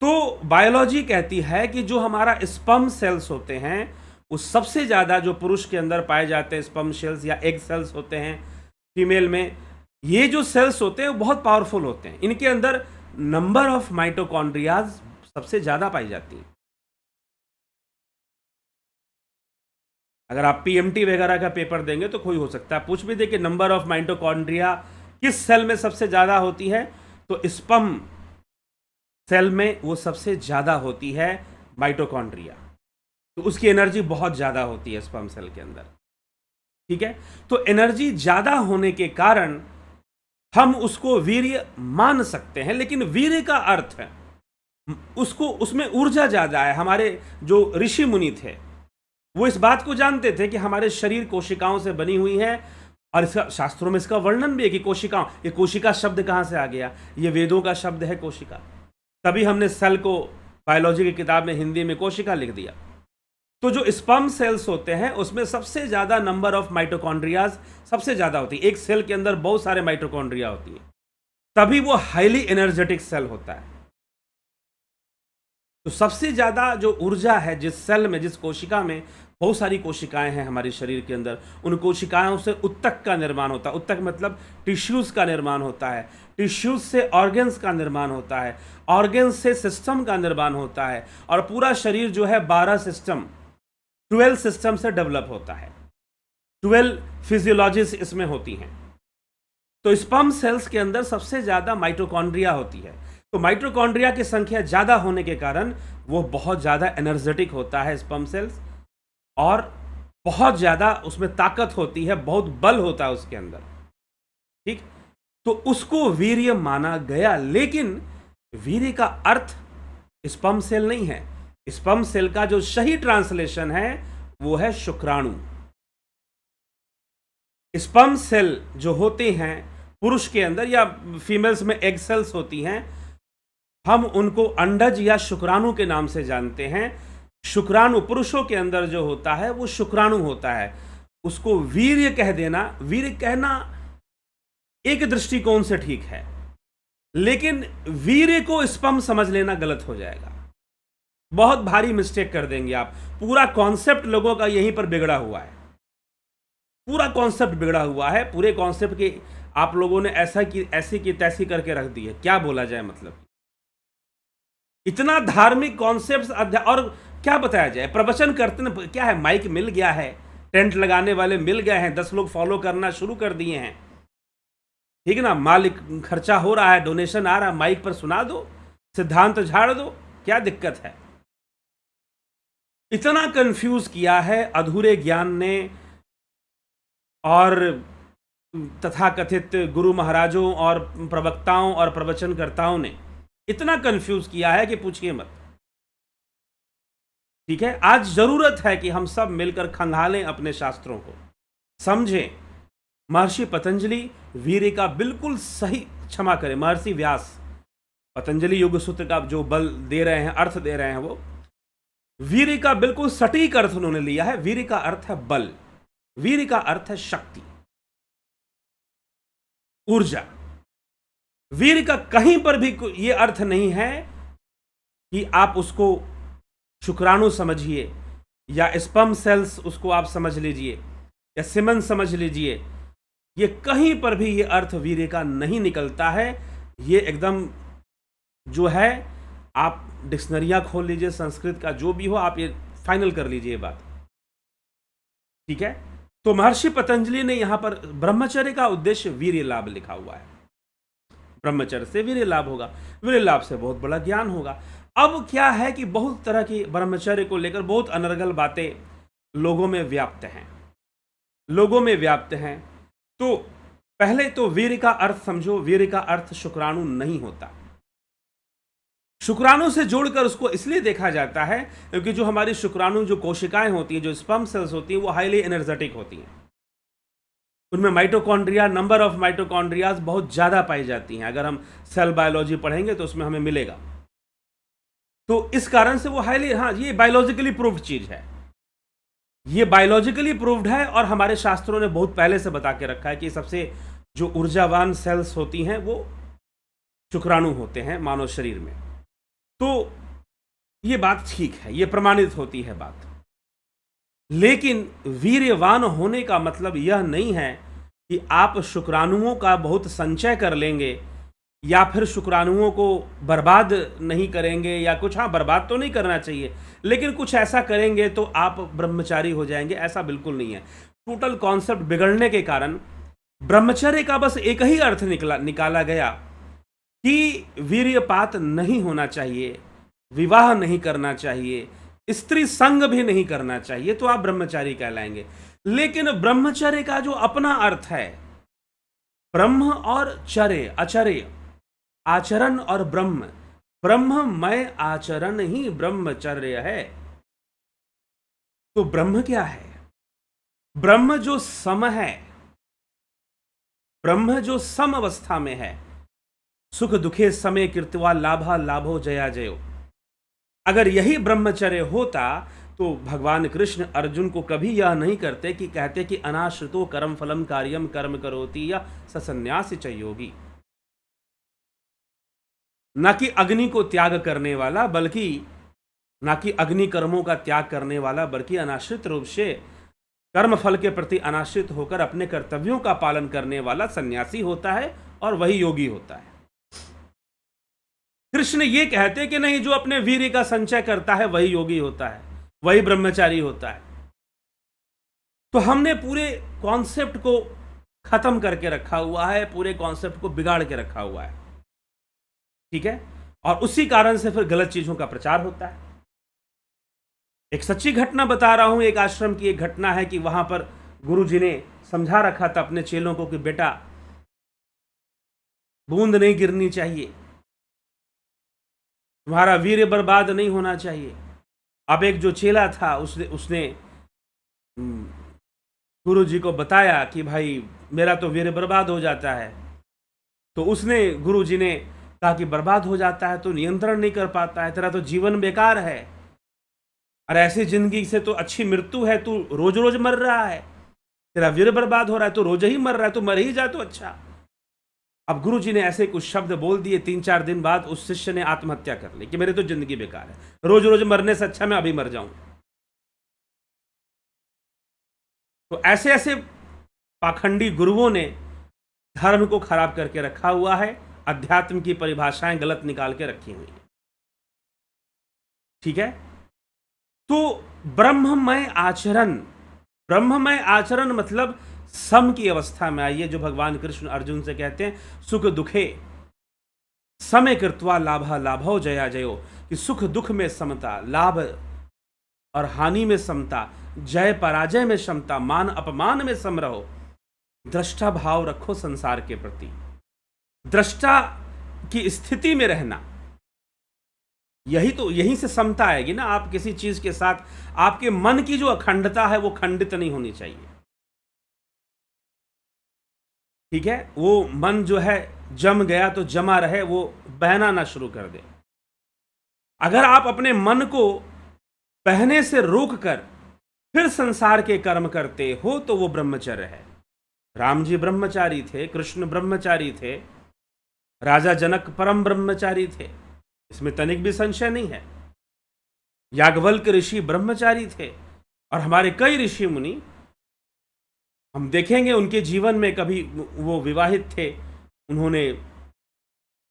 तो बायोलॉजी कहती है कि जो हमारा स्पर्म सेल्स होते हैं, वो सबसे ज्यादा जो पुरुष के अंदर पाए जाते हैं स्पर्म सेल्स या एग सेल्स होते हैं फीमेल में, ये जो सेल्स होते हैं वो बहुत पावरफुल होते हैं। इनके अंदर नंबर ऑफ माइटोकॉन्ड्रियाज सबसे ज्यादा पाई जाती है। अगर आप पीएमटी वगैरह का पेपर देंगे तो कोई हो सकता है पूछ भी दे कि नंबर ऑफ माइटोकॉन्ड्रिया किस सेल में सबसे ज्यादा होती है, तो स्पर्म सेल में वो सबसे ज्यादा होती है माइटोकॉन्ड्रिया, तो उसकी एनर्जी बहुत ज्यादा होती है स्पर्म सेल के अंदर। ठीक है, तो एनर्जी ज्यादा होने के कारण हम उसको वीर्य मान सकते हैं, लेकिन वीर्य का अर्थ है उसको, उसमें ऊर्जा ज्यादा है। हमारे जो ऋषि मुनि थे वो इस बात को जानते थे कि हमारे शरीर कोशिकाओं से बनी हुई है, और इसका शास्त्रों में इसका वर्णन भी है कि कोशिकाओं, ये कोशिका शब्द कहां से आ गया, ये वेदों का शब्द है कोशिका, तभी हमने सेल को बायोलॉजी की किताब में हिंदी में कोशिका लिख दिया। तो जो स्पर्म सेल्स होते हैं उसमें सबसे ज्यादा नंबर ऑफ माइटोकॉन्ड्रियाज सबसे ज्यादा होती है। एक सेल के अंदर बहुत सारे माइटोकॉन्ड्रिया होती है, तभी वो हाईली एनर्जेटिक सेल होता है। तो सबसे ज्यादा जो ऊर्जा है जिस सेल में, जिस कोशिका में, बहुत सारी कोशिकाएं हैं हमारे शरीर के अंदर, उन कोशिकाओं से उत्तक का निर्माण होता है। उत्तक मतलब टिश्यूज का निर्माण होता है, टिश्यूज से ऑर्गन्स का निर्माण होता है, ऑर्गन्स से सिस्टम का निर्माण होता है, और पूरा शरीर जो है 12 सिस्टम, 12 सिस्टम से डेवलप होता है। 12 फिजियोलॉजीज इसमें होती हैं। तो स्पर्म सेल्स के अंदर सबसे ज़्यादा माइटोकॉन्ड्रिया होती है। तो माइटोकॉन्ड्रिया की संख्या ज़्यादा होने के कारण वो बहुत ज़्यादा एनर्जेटिक होता है स्पर्म सेल्स, और बहुत ज़्यादा उसमें ताकत होती है, बहुत बल होता है उसके अंदर। ठीक, तो उसको वीर्य माना गया। लेकिन वीर्य का अर्थ स्पर्म सेल नहीं है। स्पर्म सेल का जो सही ट्रांसलेशन है वो है शुक्राणु। स्पर्म सेल जो होते हैं पुरुष के अंदर या फीमेल्स में एग सेल्स होती हैं, हम उनको अंडज या शुक्राणु के नाम से जानते हैं। शुक्राणु पुरुषों के अंदर जो होता है वो शुक्राणु होता है। उसको वीर्य कह देना, वीर्य कहना एक दृष्टिकोण से ठीक है, लेकिन वीर्य को स्पर्म समझ लेना गलत हो जाएगा। बहुत भारी मिस्टेक कर देंगे आप। पूरा कॉन्सेप्ट लोगों का यहीं पर बिगड़ा हुआ है। पूरा कॉन्सेप्ट बिगड़ा हुआ है। पूरे कॉन्सेप्ट के आप लोगों ने ऐसी की तैसी करके रख दी है। क्या बोला जाए, मतलब इतना धार्मिक कॉन्सेप्ट और क्या बताया जाए। प्रवचन करते ना, क्या है, माइक मिल गया है, टेंट लगाने वाले मिल गए हैं, 10 लोग फॉलो करना शुरू कर दिए हैं, ठीक है ना, मालिक खर्चा हो रहा है, डोनेशन आ रहा है, माइक पर सुना दो, सिद्धांत झाड़ दो, क्या दिक्कत है। इतना कंफ्यूज किया है अधूरे ज्ञान ने और तथाकथित गुरु महाराजों और प्रवक्ताओं और प्रवचनकर्ताओं ने इतना कंफ्यूज किया है कि पूछिए मत। ठीक है, आज जरूरत है कि हम सब मिलकर खंगालें अपने शास्त्रों को, समझें। महर्षि पतंजलि वीर्य का बिल्कुल सही, क्षमा करें, महर्षि व्यास पतंजलि योग सूत्र का जो बल दे रहे हैं, अर्थ दे रहे हैं, वो वीर्य का बिल्कुल सटीक अर्थ उन्होंने लिया है। वीर्य का अर्थ है बल, वीर्य का अर्थ है शक्ति, ऊर्जा। वीर्य का कहीं पर भी यह अर्थ नहीं है कि आप उसको शुक्राणु समझिए या स्पर्म सेल्स उसको आप समझ लीजिए या सीमन समझ लीजिए। यह कहीं पर भी यह अर्थ वीर्य का नहीं निकलता है। यह एकदम जो है, आप डिक्शनरियां खोल लीजिए, संस्कृत का जो भी हो, आप ये फाइनल कर लीजिए बात। ठीक है, तो महर्षि पतंजलि ने यहां पर ब्रह्मचर्य का उद्देश्य वीर्य लाभ लिखा हुआ है। ब्रह्मचर्य से वीर्य लाभ होगा, वीर्य लाभ से बहुत बड़ा ज्ञान होगा। अब क्या है कि बहुत तरह की ब्रह्मचर्य को लेकर बहुत अनर्गल बातें लोगों में व्याप्त हैं, लोगों में व्याप्त हैं। तो पहले तो वीर्य का अर्थ समझो। वीर्य का अर्थ शुक्राणु नहीं होता। शुक्राणु से जोड़कर उसको इसलिए देखा जाता है क्योंकि जो हमारी शुक्राणु जो कोशिकाएं होती हैं, जो स्पर्म सेल्स होती हैं, वो हाईली एनर्जेटिक होती हैं। उनमें माइटोकॉन्ड्रिया, नंबर ऑफ माइटोकॉन्ड्रियाज बहुत ज़्यादा पाई जाती हैं। अगर हम सेल बायोलॉजी पढ़ेंगे तो उसमें हमें मिलेगा। तो इस कारण से वो हाईली, हाँ, ये बायोलॉजिकली प्रूव्ड चीज़ है, ये बायोलॉजिकली प्रूव्ड है। और हमारे शास्त्रों ने बहुत पहले से बता के रखा है कि सबसे जो ऊर्जावान सेल्स होती हैं वो शुक्राणु होते हैं मानव शरीर में। तो ये बात ठीक है, ये प्रमाणित होती है बात। लेकिन वीर्यवान होने का मतलब यह नहीं है कि आप शुक्राणुओं का बहुत संचय कर लेंगे या फिर शुक्राणुओं को बर्बाद नहीं करेंगे या कुछ। हाँ, बर्बाद तो नहीं करना चाहिए, लेकिन कुछ ऐसा करेंगे तो आप ब्रह्मचारी हो जाएंगे, ऐसा बिल्कुल नहीं है। टोटल कॉन्सेप्ट बिगड़ने के कारण ब्रह्मचर्य का बस एक ही अर्थ निकाला गया कि वीर्यपात नहीं होना चाहिए, विवाह नहीं करना चाहिए, स्त्री संग भी नहीं करना चाहिए, तो आप ब्रह्मचारी कहलाएंगे। लेकिन ब्रह्मचर्य का जो अपना अर्थ है, ब्रह्म और चर्य, आचर्य, आचरण और ब्रह्म, ब्रह्ममय आचरण ही ब्रह्मचर्य है। तो ब्रह्म क्या है? ब्रह्म जो सम है, ब्रह्म जो सम अवस्था में है, सुख दुखे समय कृत्वा लाभा लाभो जया जयो। अगर यही ब्रह्मचर्य होता तो भगवान कृष्ण अर्जुन को कभी यह नहीं करते कि कहते कि अनाश्रितो कर्म फलम कार्यम कर्म करोति या ससन्यासी च योगी। न कि अग्नि को त्याग करने वाला, बल्कि न कि अग्नि कर्मों का त्याग करने वाला, बल्कि अनाश्रित रूप से कर्म फल के प्रति अनाश्रित होकर अपने कर्तव्यों का पालन करने वाला सन्यासी होता है और वही योगी होता है। कृष्ण ये कहते कि नहीं, जो अपने वीर्य का संचय करता है वही योगी होता है, वही ब्रह्मचारी होता है। तो हमने पूरे कॉन्सेप्ट को खत्म करके रखा हुआ है, पूरे कॉन्सेप्ट को बिगाड़ के रखा हुआ है। ठीक है, और उसी कारण से फिर गलत चीजों का प्रचार होता है। एक सच्ची घटना बता रहा हूं, एक आश्रम की एक घटना है कि वहां पर गुरुजी ने समझा रखा था अपने चेलों को कि बेटा बूंद नहीं गिरनी चाहिए, तुम्हारा वीर्य बर्बाद नहीं होना चाहिए। अब एक जो चेला था उसने गुरुजी को बताया कि भाई मेरा तो वीर्य बर्बाद हो जाता है। तो उसने गुरुजी ने कहा कि बर्बाद हो जाता है तो नियंत्रण नहीं कर पाता है, तेरा तो जीवन बेकार है, और ऐसी जिंदगी से तो अच्छी मृत्यु है, तू रोज रोज मर रहा है, तेरा वीर्य बर्बाद हो रहा है, तो रोज ही मर रहा है, तो मर ही जा तो अच्छा। अब गुरुजी ने ऐसे कुछ शब्द बोल दिए, 3-4 दिन बाद उस शिष्य ने आत्महत्या कर ली कि मेरी तो जिंदगी बेकार है, रोज रोज मरने से अच्छा मैं अभी मर जाऊं। तो ऐसे ऐसे पाखंडी गुरुओं ने धर्म को खराब करके रखा हुआ है, अध्यात्म की परिभाषाएं गलत निकाल के रखी हुई है। ठीक है, तो ब्रह्ममय आचरण मतलब सम की अवस्था में आइए, जो भगवान कृष्ण अर्जुन से कहते हैं सुख दुखे समय कृत्वा लाभा लाभो जया जयो, कि सुख दुख में समता, लाभ और हानि में समता, जय पराजय में क्षमता, मान अपमान में सम रहो, दृष्टा भाव रखो संसार के प्रति, दृष्टा की स्थिति में रहना, यहीं से समता आएगी ना। आप किसी चीज के साथ, आपके मन की जो अखंडता है वो खंडित नहीं होनी चाहिए। ठीक है, वो मन जो है जम गया तो जमा रहे, वो बहना ना शुरू कर दे। अगर आप अपने मन को बहने से रोक कर फिर संसार के कर्म करते हो तो वो ब्रह्मचर्य है। राम जी ब्रह्मचारी थे, कृष्ण ब्रह्मचारी थे, राजा जनक परम ब्रह्मचारी थे, इसमें तनिक भी संशय नहीं है। याज्ञवल्क्य ऋषि ब्रह्मचारी थे, और हमारे कई ऋषि मुनि हम देखेंगे उनके जीवन में कभी वो विवाहित थे, उन्होंने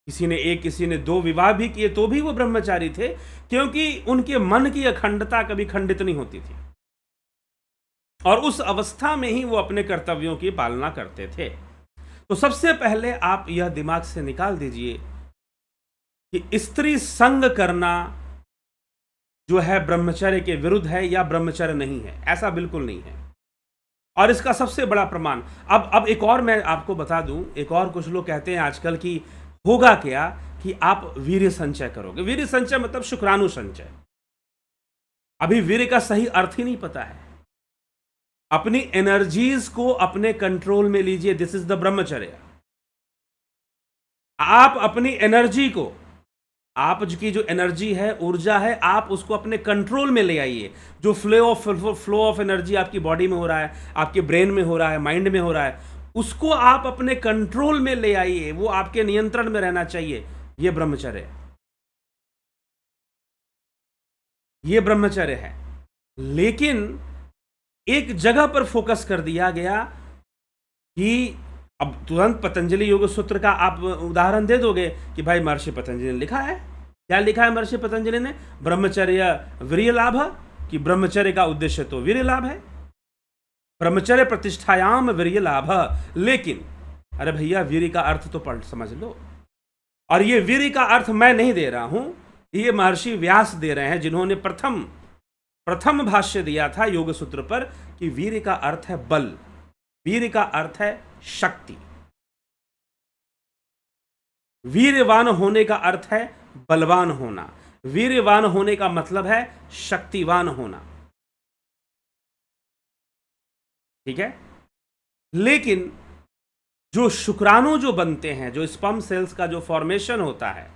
किसी ने 1 किसी ने 2 विवाह भी किए तो भी वो ब्रह्मचारी थे, क्योंकि उनके मन की अखंडता कभी खंडित नहीं होती थी, और उस अवस्था में ही वो अपने कर्तव्यों की पालना करते थे। तो सबसे पहले आप यह दिमाग से निकाल दीजिए कि स्त्री संग करना जो है ब्रह्मचर्य के विरुद्ध है या ब्रह्मचर्य नहीं है, ऐसा बिल्कुल नहीं है। और इसका सबसे बड़ा प्रमाण, अब एक और मैं आपको बता दूं, एक और कुछ लोग कहते हैं आजकल कि होगा क्या कि आप वीर्य संचय करोगे। वीर्य संचय मतलब शुक्राणु संचय। अभी वीर्य का सही अर्थ ही नहीं पता है। अपनी एनर्जीज को अपने कंट्रोल में लीजिए, दिस इज द ब्रह्मचर्य। आप अपनी एनर्जी को, आपकी जो एनर्जी है, ऊर्जा है, आप उसको अपने कंट्रोल में ले आइए। जो फ्लो ऑफ एनर्जी आपकी बॉडी में हो रहा है, आपके ब्रेन में हो रहा है, माइंड में हो रहा है, उसको आप अपने कंट्रोल में ले आइए, वो आपके नियंत्रण में रहना चाहिए। ये ब्रह्मचर्य है, ये ब्रह्मचर्य है। लेकिन एक जगह पर फोकस कर दिया गया कि अब तुरंत पतंजलि योग सूत्र का आप उदाहरण दे दोगे कि भाई महर्षि पतंजलि ने लिखा है। क्या लिखा है महर्षि पतंजलि ने? ब्रह्मचर्य वीर्य लाभ, कि ब्रह्मचर्य का उद्देश्य तो वीर्य लाभ है, ब्रह्मचर्य प्रतिष्ठायाम वीर्य लाभ। लेकिन अरे भैया, वीर्य का अर्थ तो पढ़ समझ लो। और ये वीर्य का अर्थ मैं नहीं दे रहा हूं, ये महर्षि व्यास दे रहे हैं, जिन्होंने प्रथम भाष्य दिया था योग सूत्र पर, कि वीर्य का अर्थ है बल, वीर्य का अर्थ है शक्ति। वीर्यवान होने का अर्थ है बलवान होना, वीर्यवान होने का मतलब है शक्तिवान होना। ठीक है, लेकिन जो शुक्राणु जो बनते हैं, जो स्पर्म सेल्स का जो फॉर्मेशन होता है,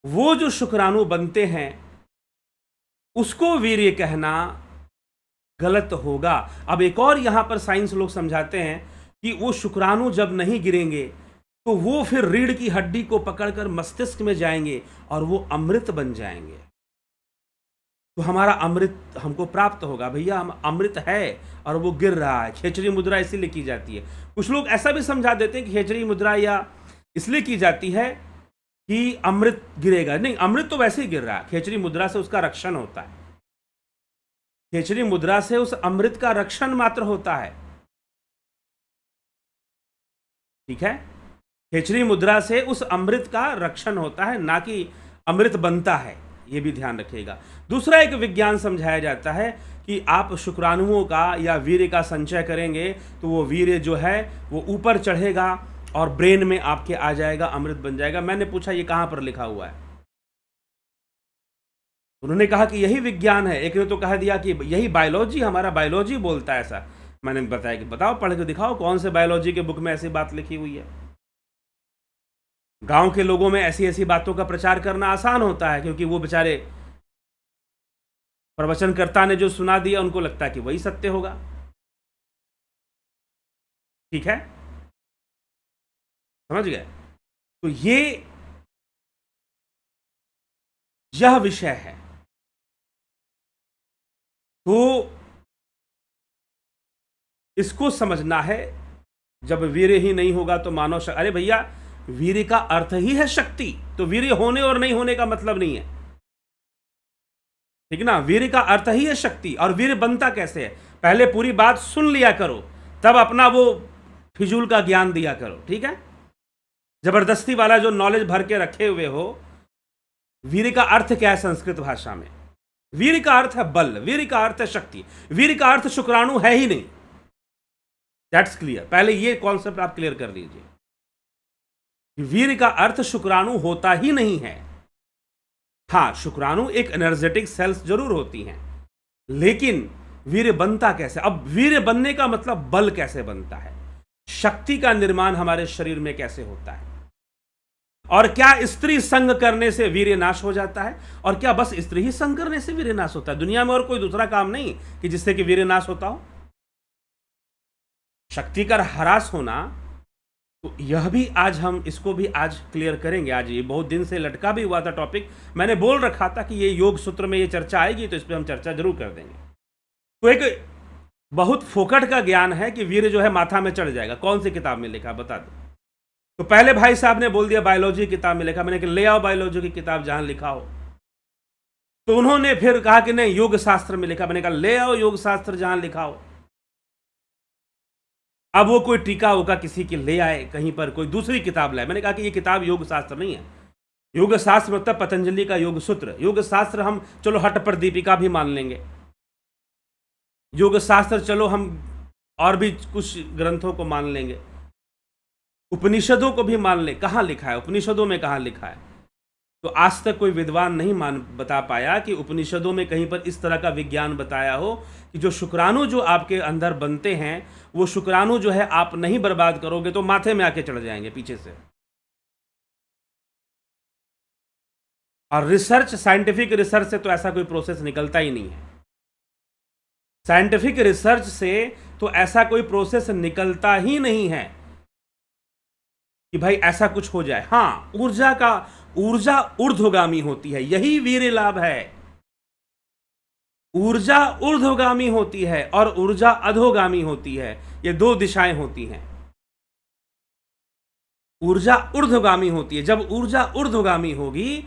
वो जो शुक्राणु बनते हैं उसको वीर्य कहना गलत होगा। अब एक और यहां पर साइंस लोग समझाते हैं कि वो शुक्राणु जब नहीं गिरेंगे तो वो फिर रीढ़ की हड्डी को पकड़कर मस्तिष्क में जाएंगे और वो अमृत बन जाएंगे, तो हमारा अमृत हमको प्राप्त होगा। भैया, हम अमृत है और वो गिर रहा है। खेचरी मुद्रा इसीलिए की जाती है। कुछ लोग ऐसा भी समझा देते हैं कि खेचरी मुद्रा या इसलिए की जाती है कि अमृत गिरेगा। नहीं, अमृत तो वैसे ही गिर रहा है, खेचरी मुद्रा से उसका रक्षण होता है। खेचरी मुद्रा से उस अमृत का रक्षण मात्र होता है। ठीक है, खेचरी मुद्रा से उस अमृत का रक्षण होता है, ना कि अमृत बनता है, ये भी ध्यान रखिएगा। दूसरा एक विज्ञान समझाया जाता है कि आप शुक्राणुओं का या वीर्य का संचय करेंगे तो वो वीर्य जो है वो ऊपर चढ़ेगा और ब्रेन में आपके आ जाएगा, अमृत बन जाएगा। मैंने पूछा ये कहां पर लिखा हुआ है? उन्होंने कहा कि यही विज्ञान है। एक ने तो कह दिया कि यही बायोलॉजी, हमारा बायोलॉजी बोलता है ऐसा। मैंने बताया कि बताओ, पढ़ के दिखाओ, कौन से बायोलॉजी के बुक में ऐसी बात लिखी हुई है। गांव के लोगों में ऐसी ऐसी बातों का प्रचार करना आसान होता है, क्योंकि वो बेचारे प्रवचनकर्ता ने जो सुना दिया उनको लगता है कि वही सत्य होगा। ठीक है, समझ गए? तो यह विषय है। तो इसको समझना है। जब वीर्य ही नहीं होगा तो मानव अरे भैया, वीर्य का अर्थ ही है शक्ति। तो वीर्य होने और नहीं होने का मतलब नहीं है, ठीक ना? वीर्य का अर्थ ही है शक्ति। और वीर्य बनता कैसे है, पहले पूरी बात सुन लिया करो, तब अपना वो फिजूल का ज्ञान दिया करो। ठीक है, जबरदस्ती वाला जो नॉलेज भर के रखे हुए हो। वीर्य का अर्थ क्या है संस्कृत भाषा में? वीर्य का अर्थ है बल, वीर्य का अर्थ है शक्ति, वीर्य का अर्थ शुक्राणु है ही नहीं। That's clear. पहले ये कॉन्सेप्ट आप क्लियर कर लीजिए। वीर्य का अर्थ शुक्राणु होता ही नहीं है। हां, शुक्राणु एक एनर्जेटिक सेल्स जरूर होती हैं, लेकिन वीर्य बनता कैसे? अब वीर्य बनने का मतलब बल कैसे बनता है, शक्ति का निर्माण हमारे शरीर में कैसे होता है, और क्या स्त्री संग करने से वीर्य नाश हो जाता है, और क्या बस स्त्री ही संग करने से वीर्य नाश होता है? दुनिया में और कोई दूसरा काम नहीं कि जिससे कि वीर्य नाश होता हो। शक्ति का ह्रास होना, तो यह भी आज हम इसको भी आज क्लियर करेंगे। आज ये बहुत दिन से लटका भी हुआ था टॉपिक। मैंने बोल रखा था कि ये योग सूत्र में ये चर्चा आएगी, तो इस पर हम चर्चा जरूर कर देंगे। तो एक बहुत फोकट का ज्ञान है कि वीर्य जो है माथा में चढ़ जाएगा। कौन सी किताब में लिखा बता दो? तो पहले भाई साहब ने बोल दिया बायोलॉजी की किताब में लिखा। मैंने कहा ले आओ बायोलॉजी की किताब जहां लिखा हो। तो उन्होंने फिर कहा कि नहीं, योग शास्त्र में लिखा। मैंने कहा ले आओ योग शास्त्र जहां लिखा हो। अब वो कोई टीका उका किसी की ले आए, कहीं पर कोई दूसरी किताब लाए। मैंने कहा कि ये किताब योग शास्त्र नहीं है। योग शास्त्र मतलब पतंजलि का योग सूत्र। योग शास्त्र हम चलो हट पर दीपिका भी मान लेंगे। योग शास्त्र चलो हम और भी कुछ ग्रंथों को मान लेंगे, उपनिषदों को भी मान ले। कहाँ लिखा है उपनिषदों में? कहाँ लिखा है? तो आज तक कोई विद्वान नहीं बता पाया कि उपनिषदों में कहीं पर इस तरह का विज्ञान बताया हो कि जो शुक्राणु जो आपके अंदर बनते हैं, वो शुक्राणु जो है आप नहीं बर्बाद करोगे तो माथे में आके चढ़ जाएंगे पीछे से। और रिसर्च, साइंटिफिक रिसर्च से तो ऐसा कोई प्रोसेस निकलता ही नहीं है। साइंटिफिक रिसर्च से तो ऐसा कोई प्रोसेस निकलता ही नहीं है कि भाई ऐसा कुछ हो जाए। हां, ऊर्जा ऊर्ध्वगामी होती है, यही वीर्य लाभ है। ऊर्जा ऊर्ध्वगामी होती है और ऊर्जा अधोगामी होती है। ये दो दिशाएं होती हैं। ऊर्जा ऊर्ध्वगामी होती है। जब ऊर्जा ऊर्ध्वगामी होगी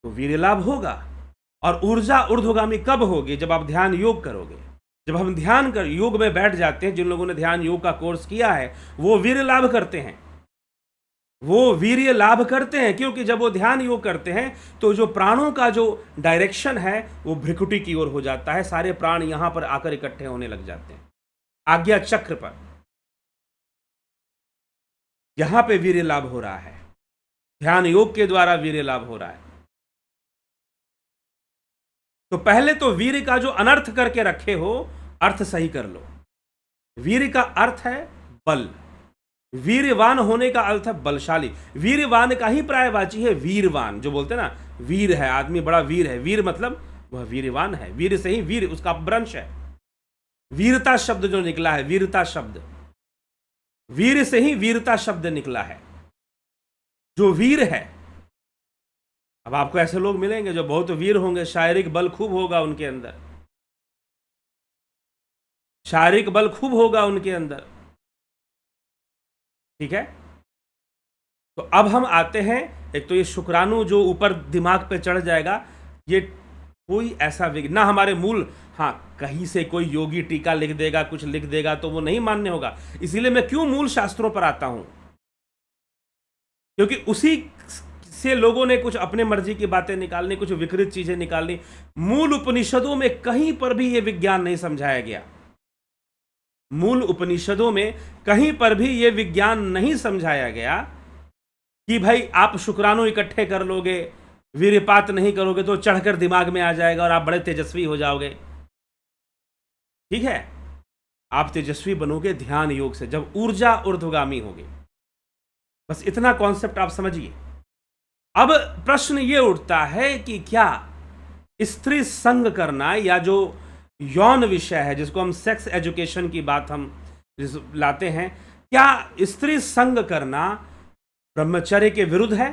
तो वीर्य लाभ होगा। और ऊर्जा ऊर्ध्वगामी कब होगी? जब आप ध्यान योग करोगे। जब हम ध्यान कर योग में बैठ जाते हैं, जिन लोगों ने ध्यान योग का कोर्स किया है वो वीर्य लाभ करते हैं। वो वीर्य लाभ करते हैं क्योंकि जब वो ध्यान योग करते हैं तो जो प्राणों का जो डायरेक्शन है वो भ्रिकुटी की ओर हो जाता है। सारे प्राण यहां पर आकर इकट्ठे होने लग जाते हैं, आज्ञा चक्र पर। यहां पे वीर्य लाभ हो रहा है, ध्यान योग के द्वारा वीर्य लाभ हो रहा है। तो पहले तो वीर्य का जो अनर्थ करके रखे हो, अर्थ सही कर लो। वीर्य का अर्थ है बल। वीर्यवान होने का अर्थ है बलशाली। वीर्यवान का ही प्रायवाची है वीरवान। जो बोलते हैं ना, वीर है आदमी, बड़ा वीर है। वीर मतलब वह वीर्यवान है। वीर से ही वीर उसका अपभ्रंश है। वीरता शब्द जो निकला है, वीरता शब्द, वीर से ही वीरता शब्द निकला है। जो वीर है, अब आपको ऐसे लोग मिलेंगे जो बहुत वीर होंगे, शारीरिक बल खूब होगा उनके अंदर, शारीरिक बल खूब होगा उनके अंदर। ठीक है, तो अब हम आते हैं। एक तो ये शुक्राणु जो ऊपर दिमाग पे चढ़ जाएगा, ये कोई ऐसा ना हमारे मूल, हाँ कहीं से कोई योगी टीका लिख देगा, कुछ लिख देगा तो वो नहीं मान्य होगा। इसीलिए मैं क्यों मूल शास्त्रों पर आता हूं। क्योंकि उसी से लोगों ने कुछ अपने मर्जी की बातें निकालनी, कुछ विकृत चीजें निकालनी। मूल उपनिषदों में कहीं पर भी यह विज्ञान नहीं समझाया गया। मूल उपनिषदों में कहीं पर भी यह विज्ञान नहीं समझाया गया कि भाई आप शुक्राणु इकट्ठे कर लोगे, वीर्यपात नहीं करोगे तो चढ़कर दिमाग में आ जाएगा और आप बड़े तेजस्वी हो जाओगे। ठीक है, आप तेजस्वी बनोगे ध्यान योग से, जब ऊर्जा ऊर्ध्वगामी होगी। बस इतना कॉन्सेप्ट आप समझिए। अब प्रश्न ये उठता है कि क्या स्त्री संग करना, या जो यौन विषय है जिसको हम सेक्स एजुकेशन की बात हम लाते हैं, क्या स्त्री संग करना ब्रह्मचर्य के विरुद्ध है?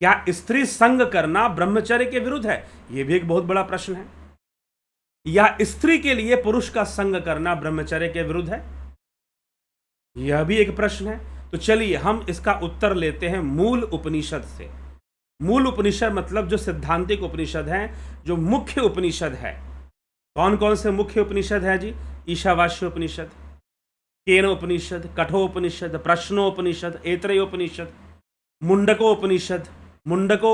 क्या स्त्री संग करना ब्रह्मचर्य के विरुद्ध है? यह भी एक बहुत बड़ा प्रश्न है। या स्त्री के लिए पुरुष का संग करना ब्रह्मचर्य के विरुद्ध है? यह भी एक प्रश्न है। तो चलिए हम इसका उत्तर लेते हैं मूल उपनिषद से। मूल उपनिषद मतलब जो सिद्धांतिक उपनिषद हैं, जो मुख्य उपनिषद है। कौन कौन से मुख्य उपनिषद है जी? ईशावास्य उपनिषद, केन उपनिषद, कठोपनिषद, प्रश्नोपनिषद, ऐतरेयोपनिषद, मुंडकोपनिषद, मुंडको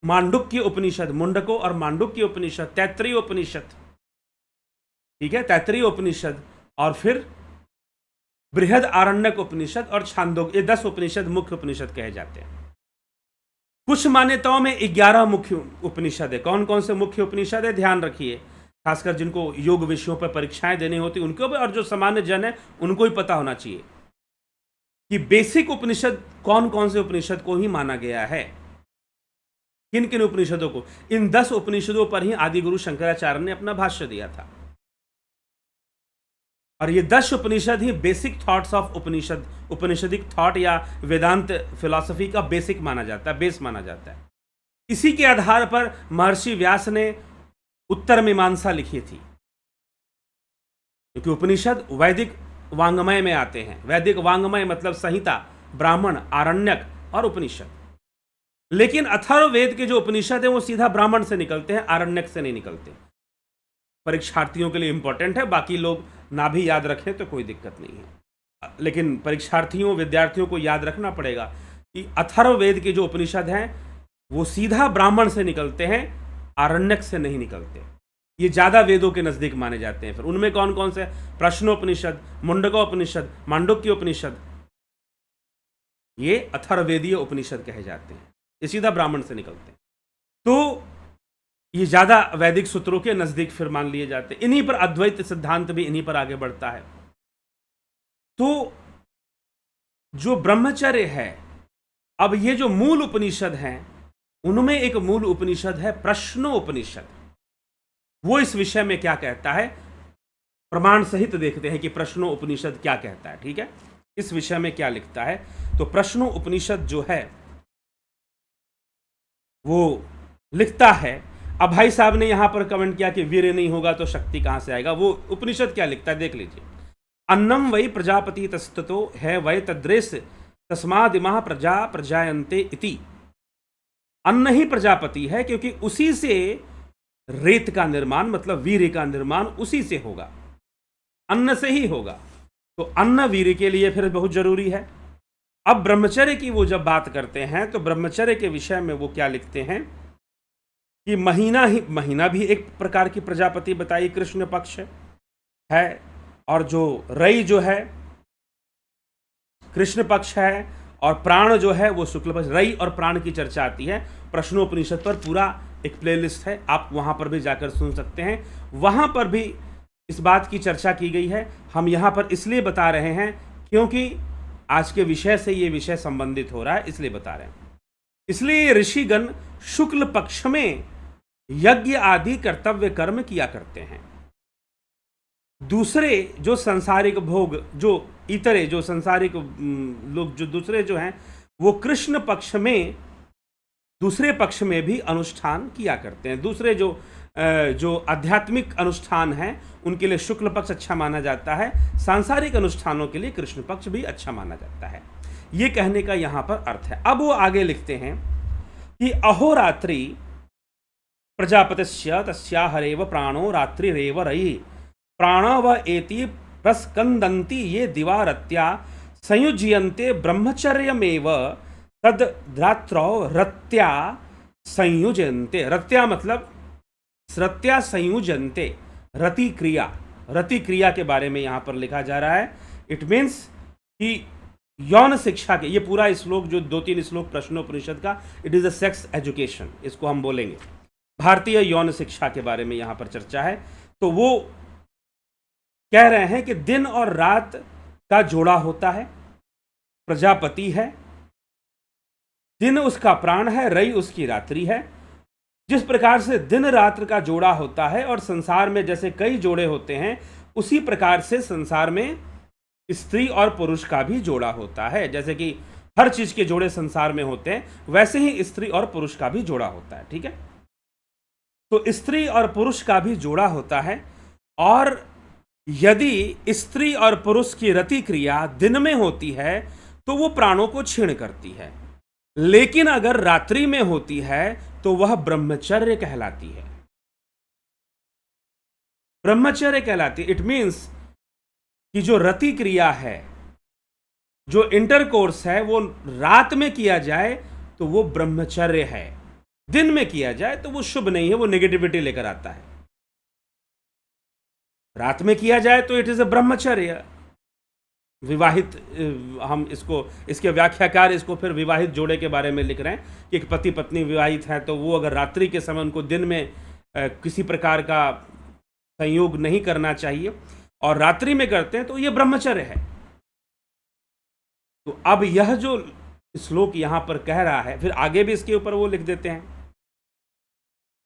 मांडुक्य उपनिषद, मुंडको और मांडुक्य उपनिषद, तैत्तरीय उपनिषद। ठीक है, तैत्तरीय उपनिषद, और फिर बृहद आरण्यक उपनिषद और छांदोग्य। ये 10 उपनिषद मुख्य उपनिषद कहे जाते हैं। कुछ मान्यताओं में 11 मुख्य उपनिषद है। कौन कौन से मुख्य उपनिषद है ध्यान रखिए, खासकर जिनको योग विषयों पर परीक्षाएं देनी होती उनको भी, और जो सामान्य जन है उनको ही पता होना चाहिए कि बेसिक उपनिषद कौन कौन से उपनिषद को ही माना गया है, किन किन उपनिषदों को। इन 10 उपनिषदों पर ही आदि गुरु शंकराचार्य ने अपना भाष्य दिया था। और ये 10 उपनिषद ही basic thoughts of Upanishad, Upanishadic thought या वेदांत फिलॉसफी का बेसिक माना जाता है, बेस माना जाता है। इसी के आधार पर महर्षि व्यास ने उत्तर मीमांसा लिखी थी, क्योंकि उपनिषद वैदिक वांग्मय में आते हैं। वैदिक वांग्मय मतलब संहिता, ब्राह्मण, आरण्यक और उपनिषद। लेकिन अथर्ववेद के जो उपनिषद है वो सीधा ब्राह्मण से निकलते हैं, आरण्यक से नहीं निकलते। परीक्षार्थियों के लिए इंपॉर्टेंट है, बाकी लोग ना भी याद रखें तो कोई दिक्कत नहीं है, लेकिन परीक्षार्थियों, विद्यार्थियों को याद रखना पड़ेगा कि अथर्ववेद के जो उपनिषद हैं वो सीधा ब्राह्मण से निकलते हैं, आरण्यक से नहीं निकलते। ये ज्यादा वेदों के नजदीक माने जाते हैं। फिर उनमें कौन कौन से? प्रश्नोपनिषद, मुंडकोपनिषद, मांडुक्य उपनिषद, ये अथर्ववेदीय उपनिषद कहे जाते हैं। ये सीधा ब्राह्मण से निकलते हैं, तो ये ज्यादा वैदिक सूत्रों के नजदीक फिर मान लिए जाते हैं। इन्हीं पर अद्वैत सिद्धांत भी इन्हीं पर आगे बढ़ता है। तो जो ब्रह्मचर्य है, अब ये जो मूल उपनिषद हैं उनमें एक मूल उपनिषद है प्रश्नोपनिषद। वो इस विषय में क्या कहता है, प्रमाण सहित देखते हैं कि प्रश्नोपनिषद क्या कहता है। ठीक है, इस विषय में क्या लिखता है। तो प्रश्नोपनिषद जो है वो लिखता है, अब भाई साहब ने यहां पर कमेंट किया कि वीर्य नहीं होगा तो शक्ति कहां से आएगा। वो उपनिषद क्या लिखता है देख लीजिए। अन्नम वै प्रजापति तस्ततो है वै तद्रेस तस्मादिमः प्रजा प्रजायन्ते इति। अन्न ही प्रजापति है, क्योंकि उसी से रेत का निर्माण, मतलब वीर्य का निर्माण उसी से होगा, अन्न से ही होगा। तो अन्न वीर्य के लिए फिर बहुत जरूरी है। अब ब्रह्मचर्य की वो जब बात करते हैं तो ब्रह्मचर्य के विषय में वो क्या लिखते हैं कि महीना भी एक प्रकार की प्रजापति बताई, कृष्ण पक्ष है, और जो रई जो है कृष्ण पक्ष है, और प्राण जो है वो शुक्ल पक्ष। रई और प्राण की चर्चा आती है प्रश्नोपनिषद पर, पूरा एक प्लेलिस्ट है, आप वहां पर भी जाकर सुन सकते हैं। वहां पर भी इस बात की चर्चा की गई है। हम यहां पर इसलिए बता रहे हैं क्योंकि आज के विषय से ये विषय संबंधित हो रहा है, इसलिए बता रहे हैं। इसलिए ऋषिगण शुक्ल पक्ष में यज्ञ आदि कर्तव्य कर्म किया करते हैं। दूसरे जो सांसारिक भोग, जो इतरे जो सांसारिक लोग जो दूसरे जो हैं वो कृष्ण पक्ष में, दूसरे पक्ष में भी अनुष्ठान किया करते हैं। दूसरे जो आध्यात्मिक अनुष्ठान हैं उनके लिए शुक्ल पक्ष अच्छा माना जाता है, सांसारिक अनुष्ठानों के लिए कृष्ण पक्ष भी अच्छा माना जाता है। ये कहने का यहाँ पर अर्थ है। अब वो आगे लिखते हैं कि अहोरात्रि प्रजापतिस्य तस्या हरेव प्राणो रात्रिरेव रयि प्राणव एति प्रस्कंदन्ति ये दिवारत्या संयुज्यन्ते ब्रह्मचर्यमेव तद रात्रौ रत्या संयुज्यन्ते। रत्या मतलब रत्या संयुज्यन्ते, रति क्रिया के बारे में यहां पर लिखा जा रहा है। इट मीन्स कि यौन शिक्षा के, ये पूरा श्लोक जो 2-3 श्लोक प्रश्नोपनिषद का, it is a sex education, इसको हम बोलेंगे। भारतीय यौन शिक्षा के बारे में यहां पर चर्चा है। तो वो कह रहे हैं कि दिन और रात का जोड़ा होता है। प्रजापति है, दिन उसका प्राण है, रई उसकी रात्रि है। जिस प्रकार से दिन रात्र का जोड़ा होता है और संसार में जैसे कई जोड़े होते हैं, उसी प्रकार से संसार में स्त्री और पुरुष का भी जोड़ा होता है। जैसे कि हर चीज के जोड़े संसार में होते हैं, वैसे ही स्त्री और पुरुष का भी जोड़ा होता है। ठीक है, तो स्त्री और पुरुष का भी जोड़ा होता है। और यदि स्त्री और पुरुष की रति क्रिया दिन में होती है तो वो प्राणों को क्षीण करती है, लेकिन अगर रात्रि में होती है तो वह ब्रह्मचर्य कहलाती है। ब्रह्मचर्य कहलाती है। इट मीन्स कि जो रति क्रिया है, जो इंटरकोर्स है, वो रात में किया जाए तो वो ब्रह्मचर्य है, दिन में किया जाए तो वो शुभ नहीं है, वो नेगेटिविटी लेकर आता है। रात में किया जाए तो इट इज अ ब्रह्मचर्य। विवाहित, हम इसको, इसके व्याख्याकार इसको फिर विवाहित जोड़े के बारे में लिख रहे हैं कि एक पति पत्नी विवाहित है तो वो अगर रात्रि के समय उनको दिन में किसी प्रकार का संयोग नहीं करना चाहिए और रात्रि में करते हैं तो ये ब्रह्मचर्य है। तो अब यह जो श्लोक यहां पर कह रहा है, फिर आगे भी इसके ऊपर वो लिख देते हैं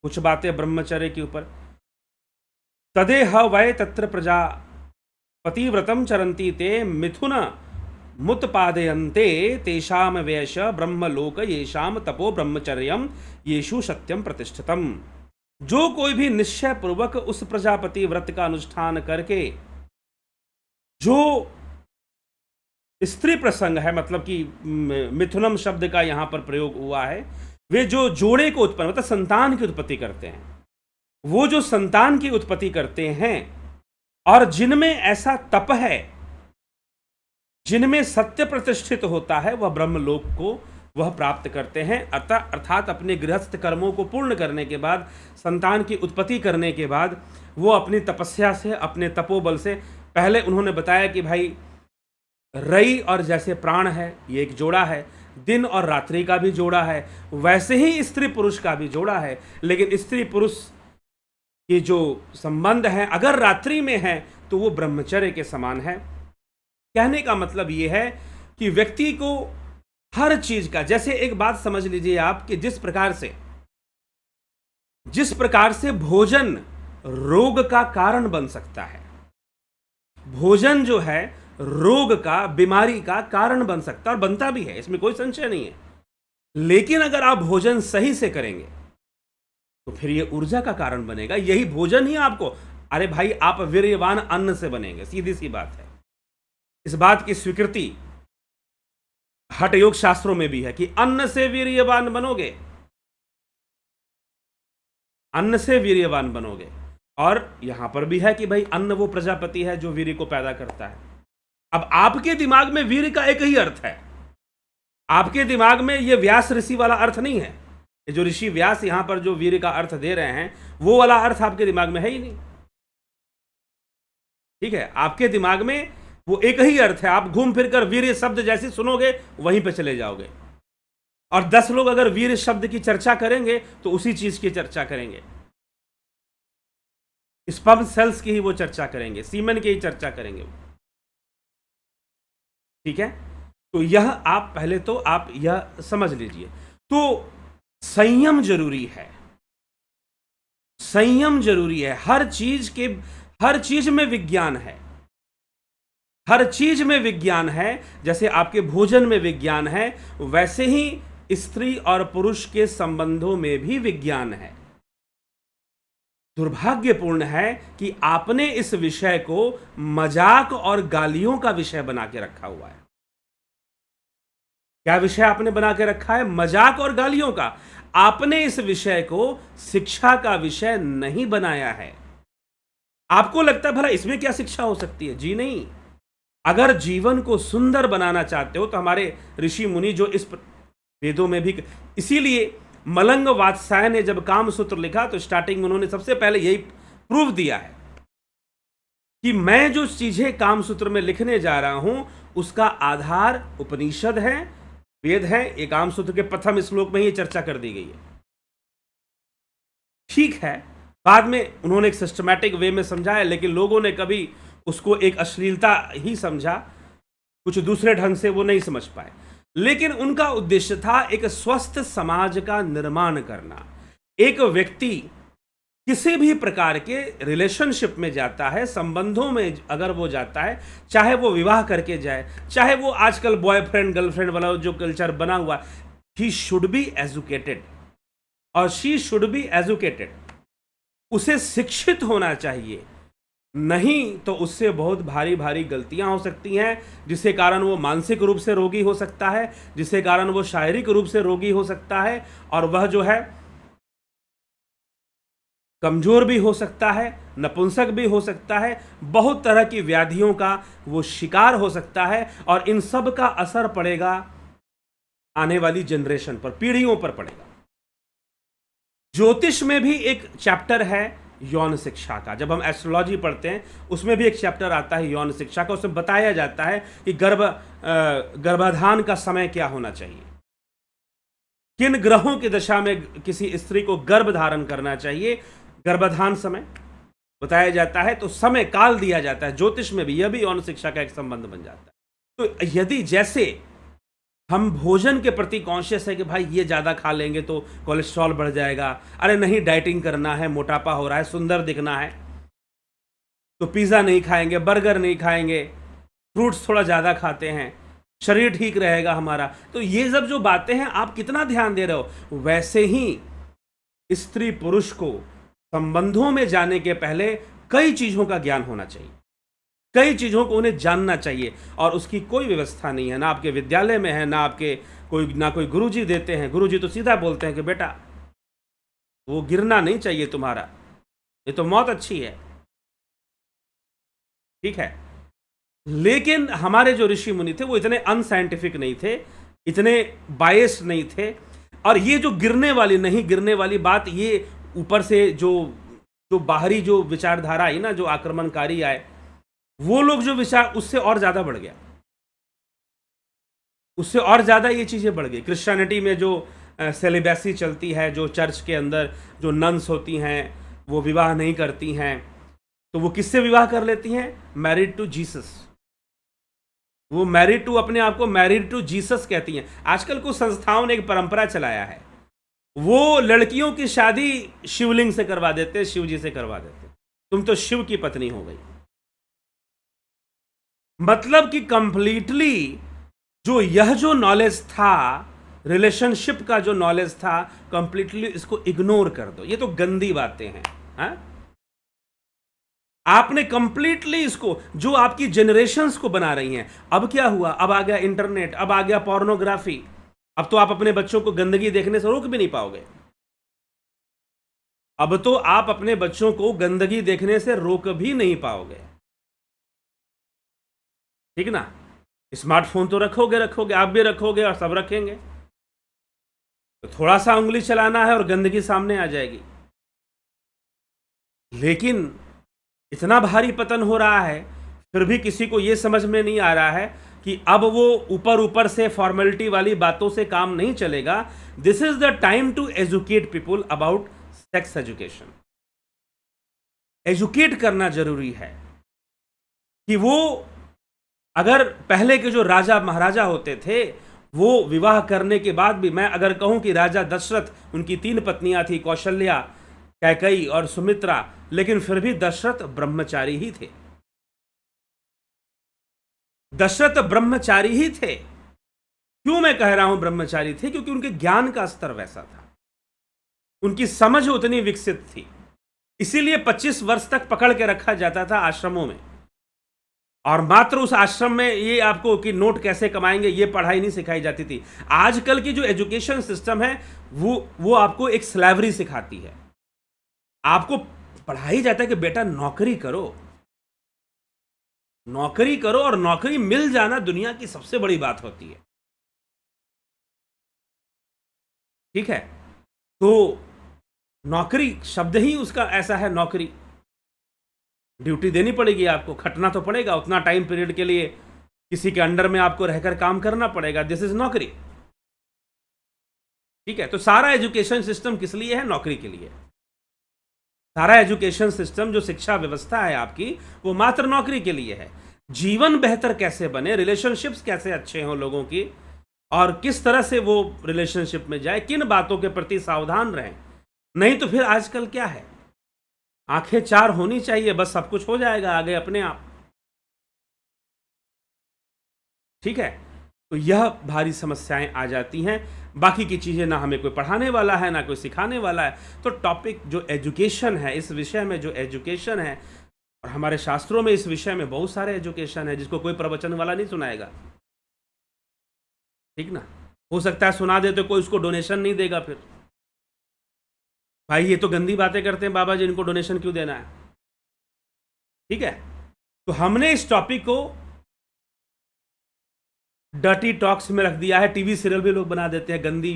कुछ बातें ब्रह्मचर्य के ऊपर। तदेह वै तत्र प्रजा पतिव्रतम चरन्ति ते मिथुन मुत्पादयन्ते तेषाम वैश ब्रह्मलोक येषाम तपो ब्रह्मचर्यम येषु सत्यम प्रतिष्ठितम। जो कोई भी निश्चय पूर्वक उस प्रजापति व्रत का अनुष्ठान करके, जो स्त्री प्रसंग है, मतलब कि मिथुनम शब्द का यहां पर प्रयोग हुआ है, वे जो जोड़े को उत्पन्न, मतलब संतान की उत्पत्ति करते हैं, वो जो संतान की उत्पत्ति करते हैं और जिनमें ऐसा तप है, जिनमें सत्य प्रतिष्ठित होता है, वह ब्रह्मलोक को वह प्राप्त करते हैं। अर्थात अपने गृहस्थ कर्मों को पूर्ण करने के बाद, संतान की उत्पत्ति करने के बाद, वो अपनी तपस्या से, अपने तपोबल से, पहले उन्होंने बताया कि भाई रई और जैसे प्राण है, ये एक जोड़ा है, दिन और रात्रि का भी जोड़ा है, वैसे ही स्त्री पुरुष का भी जोड़ा है। लेकिन स्त्री पुरुष ये जो संबंध है, अगर रात्रि में है तो वो ब्रह्मचर्य के समान है। कहने का मतलब ये है कि व्यक्ति को हर चीज का, जैसे एक बात समझ लीजिए आप कि जिस प्रकार से भोजन रोग का कारण बन सकता है, भोजन जो है रोग का, बीमारी का कारण बन सकता है और बनता भी है, इसमें कोई संशय नहीं है। लेकिन अगर आप भोजन सही से करेंगे तो फिर ये ऊर्जा का कारण बनेगा। यही भोजन ही आपको, अरे भाई आप वीर्यवान अन्न से बनेंगे, सीधी सी बात है। इस बात की स्वीकृति हठ योग शास्त्रों में भी है कि अन्न से वीर्यवान बनोगे, अन्न से वीर्यवान बनोगे। और यहां पर भी है कि भाई अन्न वो प्रजापति है जो वीर्य को पैदा करता है। अब आपके दिमाग में वीर्य का एक ही अर्थ है, आपके दिमाग में ये व्यास ऋषि वाला अर्थ नहीं है। ये जो ऋषि व्यास यहां पर जो वीर्य का अर्थ दे रहे हैं, वो वाला अर्थ आपके दिमाग में है ही नहीं। ठीक है, आपके दिमाग में वो एक ही अर्थ है। आप घूम फिर कर वीर्य शब्द जैसे सुनोगे वहीं पे चले जाओगे। और 10 लोग अगर वीर्य शब्द की चर्चा करेंगे तो उसी चीज की चर्चा करेंगे, स्पर्म सेल्स की ही वो चर्चा करेंगे, सीमेन की ही चर्चा करेंगे। ठीक है, तो यह आप पहले तो आप यह समझ लीजिए। तो संयम जरूरी है, संयम जरूरी है। हर चीज में विज्ञान है, हर चीज में विज्ञान है। जैसे आपके भोजन में विज्ञान है, वैसे ही स्त्री और पुरुष के संबंधों में भी विज्ञान है। दुर्भाग्यपूर्ण है कि आपने इस विषय को मजाक और गालियों का विषय बना के रखा हुआ है। क्या विषय आपने बना के रखा है? मजाक और गालियों का। आपने इस विषय को शिक्षा का विषय नहीं बनाया है। आपको लगता है भला इसमें क्या शिक्षा हो सकती है? जी नहीं, अगर जीवन को सुंदर बनाना चाहते हो तो हमारे ऋषि मुनि जो इस वेदों में भी, इसीलिए मलंग वात्स्यायन ने जब काम सूत्र लिखा तो स्टार्टिंग में उन्होंने सबसे पहले यही प्रूव दिया है कि मैं जो चीजें काम सूत्र में लिखने जा रहा हूं उसका आधार उपनिषद है, वेद है। ये काम सूत्र के प्रथम श्लोक में ही चर्चा कर दी गई है। ठीक है, बाद में उन्होंने एक सिस्टमैटिक वे में समझाया, लेकिन लोगों ने कभी उसको एक अश्लीलता ही समझा, कुछ दूसरे ढंग से वो नहीं समझ पाए। लेकिन उनका उद्देश्य था एक स्वस्थ समाज का निर्माण करना। एक व्यक्ति किसी भी प्रकार के रिलेशनशिप में जाता है, संबंधों में अगर वो जाता है, चाहे वो विवाह करके जाए, चाहे वो आजकल बॉयफ्रेंड गर्लफ्रेंड वाला जो कल्चर बना हुआ, ही शुड बी एजुकेटेड और शी शुड बी एजुकेटेड। उसे शिक्षित होना चाहिए, नहीं तो उससे बहुत भारी भारी गलतियां हो सकती हैं, जिसके कारण वो मानसिक रूप से रोगी हो सकता है, जिसके कारण वो शारीरिक रूप से रोगी हो सकता है, और वह जो है कमजोर भी हो सकता है, नपुंसक भी हो सकता है, बहुत तरह की व्याधियों का वो शिकार हो सकता है, और इन सब का असर पड़ेगा आने वाली जनरेशन पर, पीढ़ियों पर पड़ेगा। ज्योतिष में भी एक चैप्टर है यौन शिक्षा का। जब हम एस्ट्रोलॉजी पढ़ते हैं उसमें भी एक चैप्टर आता है यौन शिक्षा का। उसमें बताया जाता है कि गर्भाधान का समय क्या होना चाहिए, किन ग्रहों की दशा में किसी स्त्री को गर्भ धारण करना चाहिए, गर्भाधान समय बताया जाता है। तो समय काल दिया जाता है ज्योतिष में भी, यह भी यौन शिक्षा का एक संबंध बन जाता है। तो यदि जैसे हम भोजन के प्रति कॉन्शियस है कि भाई ये ज़्यादा खा लेंगे तो कोलेस्ट्रॉल बढ़ जाएगा, अरे नहीं डाइटिंग करना है, मोटापा हो रहा है, सुंदर दिखना है तो पिज़्ज़ा नहीं खाएंगे, बर्गर नहीं खाएंगे, फ्रूट्स थोड़ा ज़्यादा खाते हैं, शरीर ठीक रहेगा हमारा। तो ये सब जो बातें हैं आप कितना ध्यान दे रहे हो। वैसे ही स्त्री पुरुष को संबंधों में जाने के पहले कई चीज़ों का ज्ञान होना चाहिए, कई चीज़ों को उन्हें जानना चाहिए, और उसकी कोई व्यवस्था नहीं है, ना आपके विद्यालय में है, ना आपके कोई गुरुजी देते हैं। गुरुजी तो सीधा बोलते हैं कि बेटा वो गिरना नहीं चाहिए तुम्हारा, ये तो मौत अच्छी है, ठीक है। लेकिन हमारे जो ऋषि मुनि थे वो इतने अनसाइंटिफिक नहीं थे, इतने बायस्ड नहीं थे, और ये जो गिरने वाली नहीं गिरने वाली बात, ये ऊपर से जो बाहरी जो विचारधारा आई ना, जो आक्रमणकारी आए, वो लोग जो विचार, उससे और ज्यादा बढ़ गया, उससे और ज्यादा ये चीजें बढ़ गई। क्रिश्चियनिटी में जो सेलिबेसी चलती है, जो चर्च के अंदर जो नन्स होती हैं वो विवाह नहीं करती हैं, तो वो किससे विवाह कर लेती हैं? Married to Jesus. वो मैरिड टू, अपने आप को मैरिड टू जीसस कहती हैं। आजकल कुछ संस्थाओं ने एक परंपरा चलाया है, वो लड़कियों की शादी शिवलिंग से करवा देते, शिव जी से करवा देते, तुम तो शिव की पत्नी हो गई। मतलब कि कंप्लीटली जो नॉलेज था, रिलेशनशिप का जो नॉलेज था, कंप्लीटली इसको इग्नोर कर दो। ये तो गंदी बातें हैं, हा? आपने कंप्लीटली इसको, जो आपकी जनरेशंस को बना रही हैं। अब क्या हुआ, अब आ गया इंटरनेट, अब आ गया पोर्नोग्राफी। अब तो आप अपने बच्चों को गंदगी देखने से रोक भी नहीं पाओगे। अब तो आप अपने बच्चों को गंदगी देखने से रोक भी नहीं पाओगे, ठीक ना। स्मार्टफोन तो रखोगे, आप भी रखोगे और सब रखेंगे, तो थोड़ा सा उंगली चलाना है और गंदगी सामने आ जाएगी। लेकिन इतना भारी पतन हो रहा है, फिर भी किसी को यह समझ में नहीं आ रहा है कि अब वो ऊपर ऊपर से फॉर्मेलिटी वाली बातों से काम नहीं चलेगा। This is the time to educate people about sex education. Educate करना जरूरी है कि वो, अगर पहले के जो राजा महाराजा होते थे, वो विवाह करने के बाद भी, मैं अगर कहूं कि राजा दशरथ, उनकी 3 पत्नियां थी, कौशल्या, कैकेयी और सुमित्रा, लेकिन फिर भी दशरथ ब्रह्मचारी ही थे। दशरथ ब्रह्मचारी ही थे। क्यों मैं कह रहा हूं ब्रह्मचारी थे? क्योंकि उनके ज्ञान का स्तर वैसा था, उनकी समझ उतनी विकसित थी। इसीलिए 25 वर्ष तक पकड़ के रखा जाता था आश्रमों में, और मात्र उस आश्रम में ये आपको कि नोट कैसे कमाएंगे ये पढ़ाई नहीं सिखाई जाती थी। आजकल की जो एजुकेशन सिस्टम है वो आपको एक स्लेवरी सिखाती है। आपको पढ़ाई जाता है कि बेटा नौकरी करो, नौकरी करो और नौकरी मिल जाना दुनिया की सबसे बड़ी बात होती है। ठीक है, तो नौकरी शब्द ही उसका ऐसा है, नौकरी। ड्यूटी देनी पड़ेगी आपको, खटना तो पड़ेगा, उतना टाइम पीरियड के लिए किसी के अंडर में आपको रहकर काम करना पड़ेगा, दिस इज नौकरी। ठीक है, तो सारा एजुकेशन सिस्टम किस लिए है? नौकरी के लिए। सारा एजुकेशन सिस्टम, जो शिक्षा व्यवस्था है आपकी, वो मात्र नौकरी के लिए है। जीवन बेहतर कैसे बने, रिलेशनशिप्स कैसे अच्छे हों लोगों की, और किस तरह से वो रिलेशनशिप में जाए, किन बातों के प्रति सावधान रहें। नहीं तो फिर आजकल क्या है, आंखें चार होनी चाहिए, बस सब कुछ हो जाएगा आगे अपने आप। ठीक है, तो यह भारी समस्याएं आ जाती हैं। बाकी की चीज़ें ना हमें कोई पढ़ाने वाला है, ना कोई सिखाने वाला है। तो टॉपिक जो एजुकेशन है, इस विषय में जो एजुकेशन है, और हमारे शास्त्रों में इस विषय में बहुत सारे एजुकेशन है जिसको कोई प्रवचन वाला नहीं सुनाएगा। ठीक ना, हो सकता है सुना दे तो कोई उसको डोनेशन नहीं देगा। फिर भाई ये तो गंदी बातें करते हैं बाबा जी, इनको डोनेशन क्यों देना है? ठीक है, तो हमने इस टॉपिक को डर्टी टॉक्स में रख दिया है। टीवी सीरियल भी लोग बना देते हैं गंदी,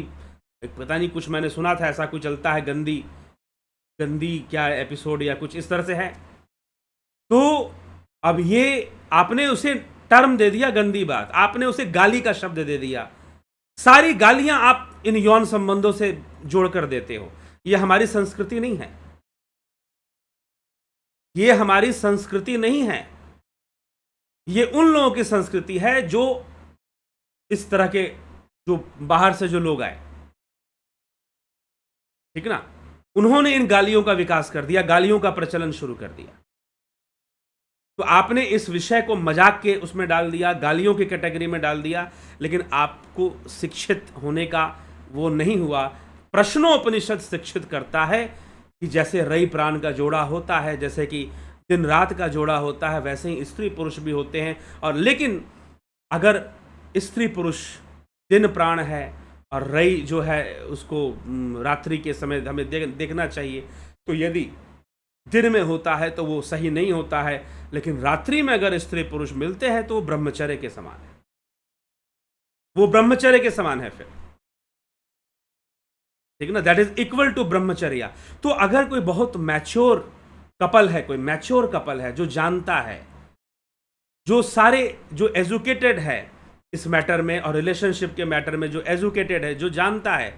पता नहीं कुछ मैंने सुना था ऐसा कुछ चलता है, गंदी गंदी क्या एपिसोड या कुछ इस तरह से है। तो अब ये आपने उसे टर्म दे दिया गंदी बात, आपने उसे गाली का शब्द दे दिया। सारी गालियां आप इन यौन संबंधों से जोड़कर देते हो। यह हमारी संस्कृति नहीं है, ये हमारी संस्कृति नहीं है। ये उन लोगों की संस्कृति है जो इस तरह के, जो बाहर से जो लोग आए, ठीक ना, उन्होंने इन गालियों का विकास कर दिया, गालियों का प्रचलन शुरू कर दिया। तो आपने इस विषय को मजाक के उसमें डाल दिया, गालियों की कैटेगरी में डाल दिया, लेकिन आपको शिक्षित होने का वो नहीं हुआ। प्रश्नोपनिषद शिक्षित करता है कि जैसे रई प्राण का जोड़ा होता है, जैसे कि दिन रात का जोड़ा होता है, वैसे ही स्त्री पुरुष भी होते हैं। और लेकिन अगर स्त्री पुरुष दिन प्राण है और रई जो है उसको रात्रि के समय हमें देखना चाहिए, तो यदि दिन में होता है तो वो सही नहीं होता है, लेकिन रात्रि में अगर स्त्री पुरुष मिलते हैं तो वो ब्रह्मचर्य के समान है, वो ब्रह्मचर्य के समान है फिर। ठीक ना, that is equal to brahmacharya. तो अगर कोई बहुत मैच्योर कपल है, कोई मैच्योर कपल है जो जानता है, जो सारे, जो एजुकेटेड है इस मैटर में और रिलेशनशिप के मैटर में, जो एजुकेटेड है, जो जानता है,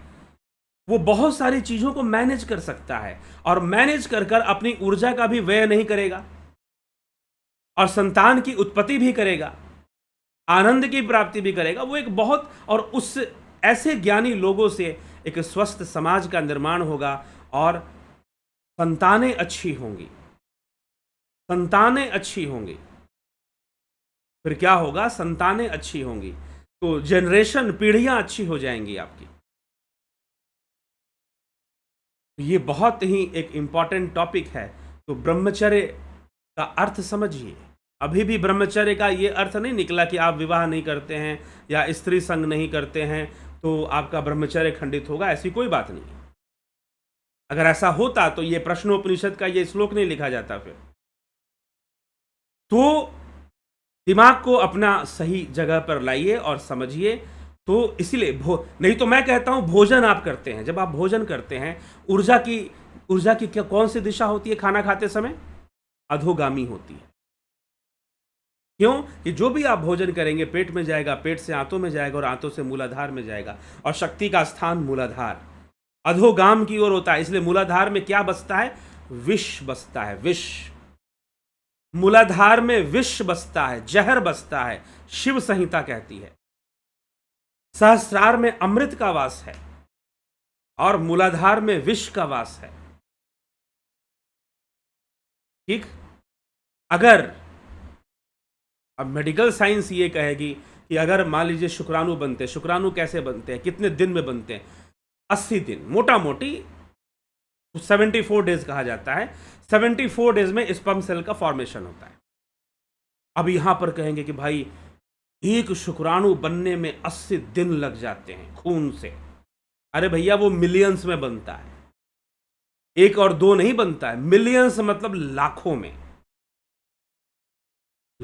वो बहुत सारी चीजों को मैनेज कर सकता है, और मैनेज कर कर अपनी ऊर्जा का भी व्यय नहीं करेगा, और संतान की उत्पत्ति भी करेगा, आनंद की प्राप्ति भी करेगा। वो एक बहुत, और उस ऐसे ज्ञानी लोगों से एक स्वस्थ समाज का निर्माण होगा, और संतानें अच्छी होंगी, संतानें अच्छी होंगी। फिर क्या होगा? संतानें अच्छी होंगी तो जनरेशन, पीढ़ियां अच्छी हो जाएंगी आपकी। ये बहुत ही एक इंपॉर्टेंट टॉपिक है। तो ब्रह्मचर्य का अर्थ समझिए। अभी भी ब्रह्मचर्य का ये अर्थ नहीं निकला कि आप विवाह नहीं करते हैं या स्त्री संग नहीं करते हैं तो आपका ब्रह्मचर्य खंडित होगा, ऐसी कोई बात नहीं। अगर ऐसा होता तो ये प्रश्नोपनिषद का ये श्लोक नहीं लिखा जाता। फिर तो दिमाग को अपना सही जगह पर लाइए और समझिए। तो इसीलिए नहीं तो मैं कहता हूं भोजन आप करते हैं, जब आप भोजन करते हैं, ऊर्जा की क्या कौन सी दिशा होती है? खाना खाते समय अधोगामी होती है। क्यों? कि जो भी आप भोजन करेंगे पेट में जाएगा, पेट से आंतों में जाएगा और आंतों से मूलाधार में जाएगा, और शक्ति का स्थान मूलाधार अधोगाम की ओर होता है। इसलिए मूलाधार में क्या बसता है? विष बसता है, विष। मूलाधार में विष बसता है, जहर बसता है, शिव संहिता कहती है। सहस्रार में अमृत का वास है और मूलाधार में विष का वास है। ठीक? अगर अब मेडिकल साइंस ये कहेगी कि अगर मान लीजिए शुक्राणु बनते हैं, शुक्राणु कैसे बनते हैं, कितने दिन में बनते हैं? 80 दिन, मोटा मोटी 74 डेज कहा जाता है। 74 डेज में स्पर्म सेल का फॉर्मेशन होता है। अब यहां पर कहेंगे कि भाई एक शुक्राणु बनने में 80 दिन लग जाते हैं खून से। अरे भैया वो मिलियंस में बनता है, एक और दो नहीं बनता है, मिलियंस मतलब लाखों में।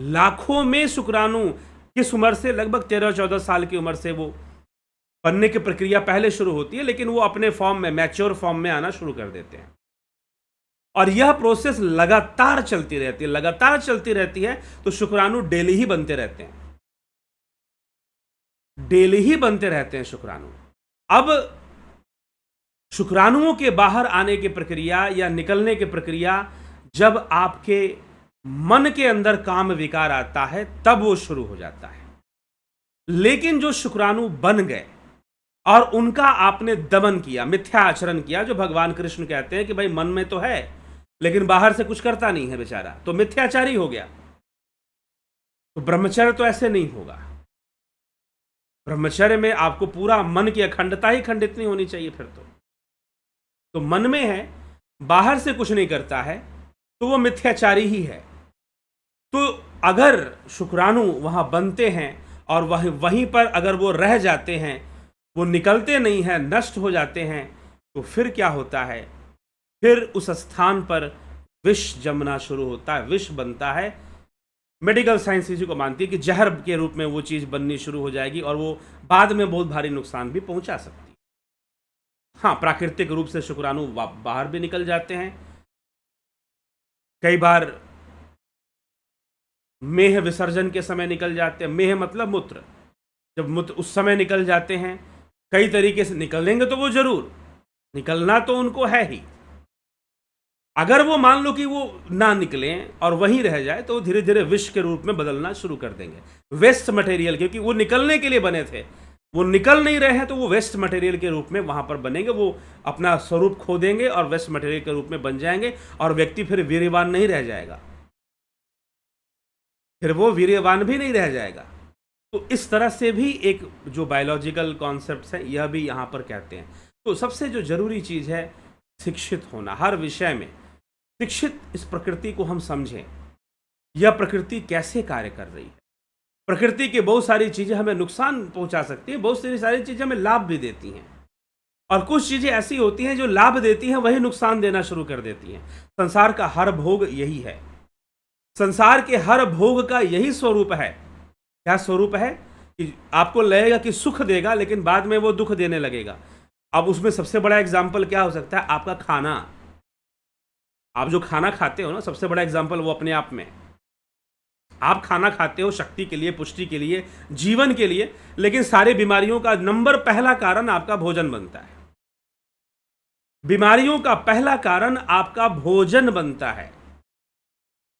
लाखों में शुक्राणु किस उम्र से, लगभग 13-14 साल की उम्र से वो बनने की प्रक्रिया पहले शुरू होती है, लेकिन वो अपने फॉर्म में, मैच्योर फॉर्म में आना शुरू कर देते हैं। और यह प्रोसेस लगातार चलती रहती है, लगातार चलती रहती है, तो शुक्राणु डेली ही बनते रहते हैं, डेली ही बनते रहते हैं शुक्राणु। अब शुक्राणुओं के बाहर आने की प्रक्रिया या निकलने की प्रक्रिया जब आपके मन के अंदर काम विकार आता है तब वो शुरू हो जाता है। लेकिन जो शुक्राणु बन गए और उनका आपने दमन किया, मिथ्या आचरण किया, जो भगवान कृष्ण कहते हैं कि भाई मन में तो है लेकिन बाहर से कुछ करता नहीं है बेचारा, तो मिथ्याचारी हो गया। तो ब्रह्मचर्य तो ऐसे नहीं होगा। ब्रह्मचर्य में आपको पूरा मन की अखंडता ही खंडित नहीं होनी चाहिए। फिर तो मन में है, बाहर से कुछ नहीं करता है, तो वो मिथ्याचारी ही है। तो अगर शुक्राणु वहां बनते हैं और वहीं पर अगर वो रह जाते हैं, वो निकलते नहीं हैं, नष्ट हो जाते हैं, तो फिर क्या होता है, फिर उस स्थान पर विष जमना शुरू होता है, विष बनता है। मेडिकल साइंस इसी को मानती है कि जहर के रूप में वो चीज़ बननी शुरू हो जाएगी और वो बाद में बहुत भारी नुकसान भी पहुंचा सकती है। हाँ, प्राकृतिक रूप से शुक्राणु बाहर भी निकल जाते हैं। कई बार मेह विसर्जन के समय निकल जाते हैं। मेह मतलब मूत्र। जब मूत्र उस समय निकल जाते हैं, कई तरीके से निकलेंगे तो वो जरूर निकलना तो उनको है ही। अगर वो मान लो कि वो ना निकलें और वहीं रह जाए तो धीरे धीरे विष के रूप में बदलना शुरू कर देंगे, वेस्ट मटेरियल, क्योंकि वो निकलने के लिए बने थे, वो निकल नहीं रहे हैं तो वो वेस्ट मटेरियल के रूप में वहां पर बनेंगे। वो अपना स्वरूप खो देंगे और वेस्ट मटेरियल के रूप में बन जाएंगे और व्यक्ति फिर वीर्यवान नहीं रह जाएगा, फिर वो वीर्यवान भी नहीं रह जाएगा। तो इस तरह से भी एक जो बायोलॉजिकल कॉन्सेप्ट्स हैं यह भी यहाँ पर कहते हैं। तो सबसे जो जरूरी चीज़ है शिक्षित होना, हर विषय में शिक्षित, इस प्रकृति को हम समझें, यह प्रकृति कैसे कार्य कर रही है। प्रकृति की बहुत सारी चीज़ें हमें नुकसान पहुंचा सकती हैं, बहुत सारी चीज़ें हमें लाभ भी देती हैं, और कुछ चीज़ें ऐसी होती हैं जो लाभ देती हैं वही नुकसान देना शुरू कर देती हैं। संसार का हर भोग यही है, संसार के हर भोग का यही स्वरूप है। क्या स्वरूप है कि आपको लगेगा कि सुख देगा लेकिन बाद में वो दुख देने लगेगा। अब उसमें सबसे बड़ा एग्जाम्पल क्या हो सकता है, आपका खाना। आप जो खाना खाते हो ना, सबसे बड़ा एग्जाम्पल वो अपने आप में। आप खाना खाते हो शक्ति के लिए, पुष्टि के लिए, जीवन के लिए, लेकिन सारी बीमारियों का नंबर पहला कारण आपका भोजन बनता है। बीमारियों का पहला कारण आपका भोजन बनता है।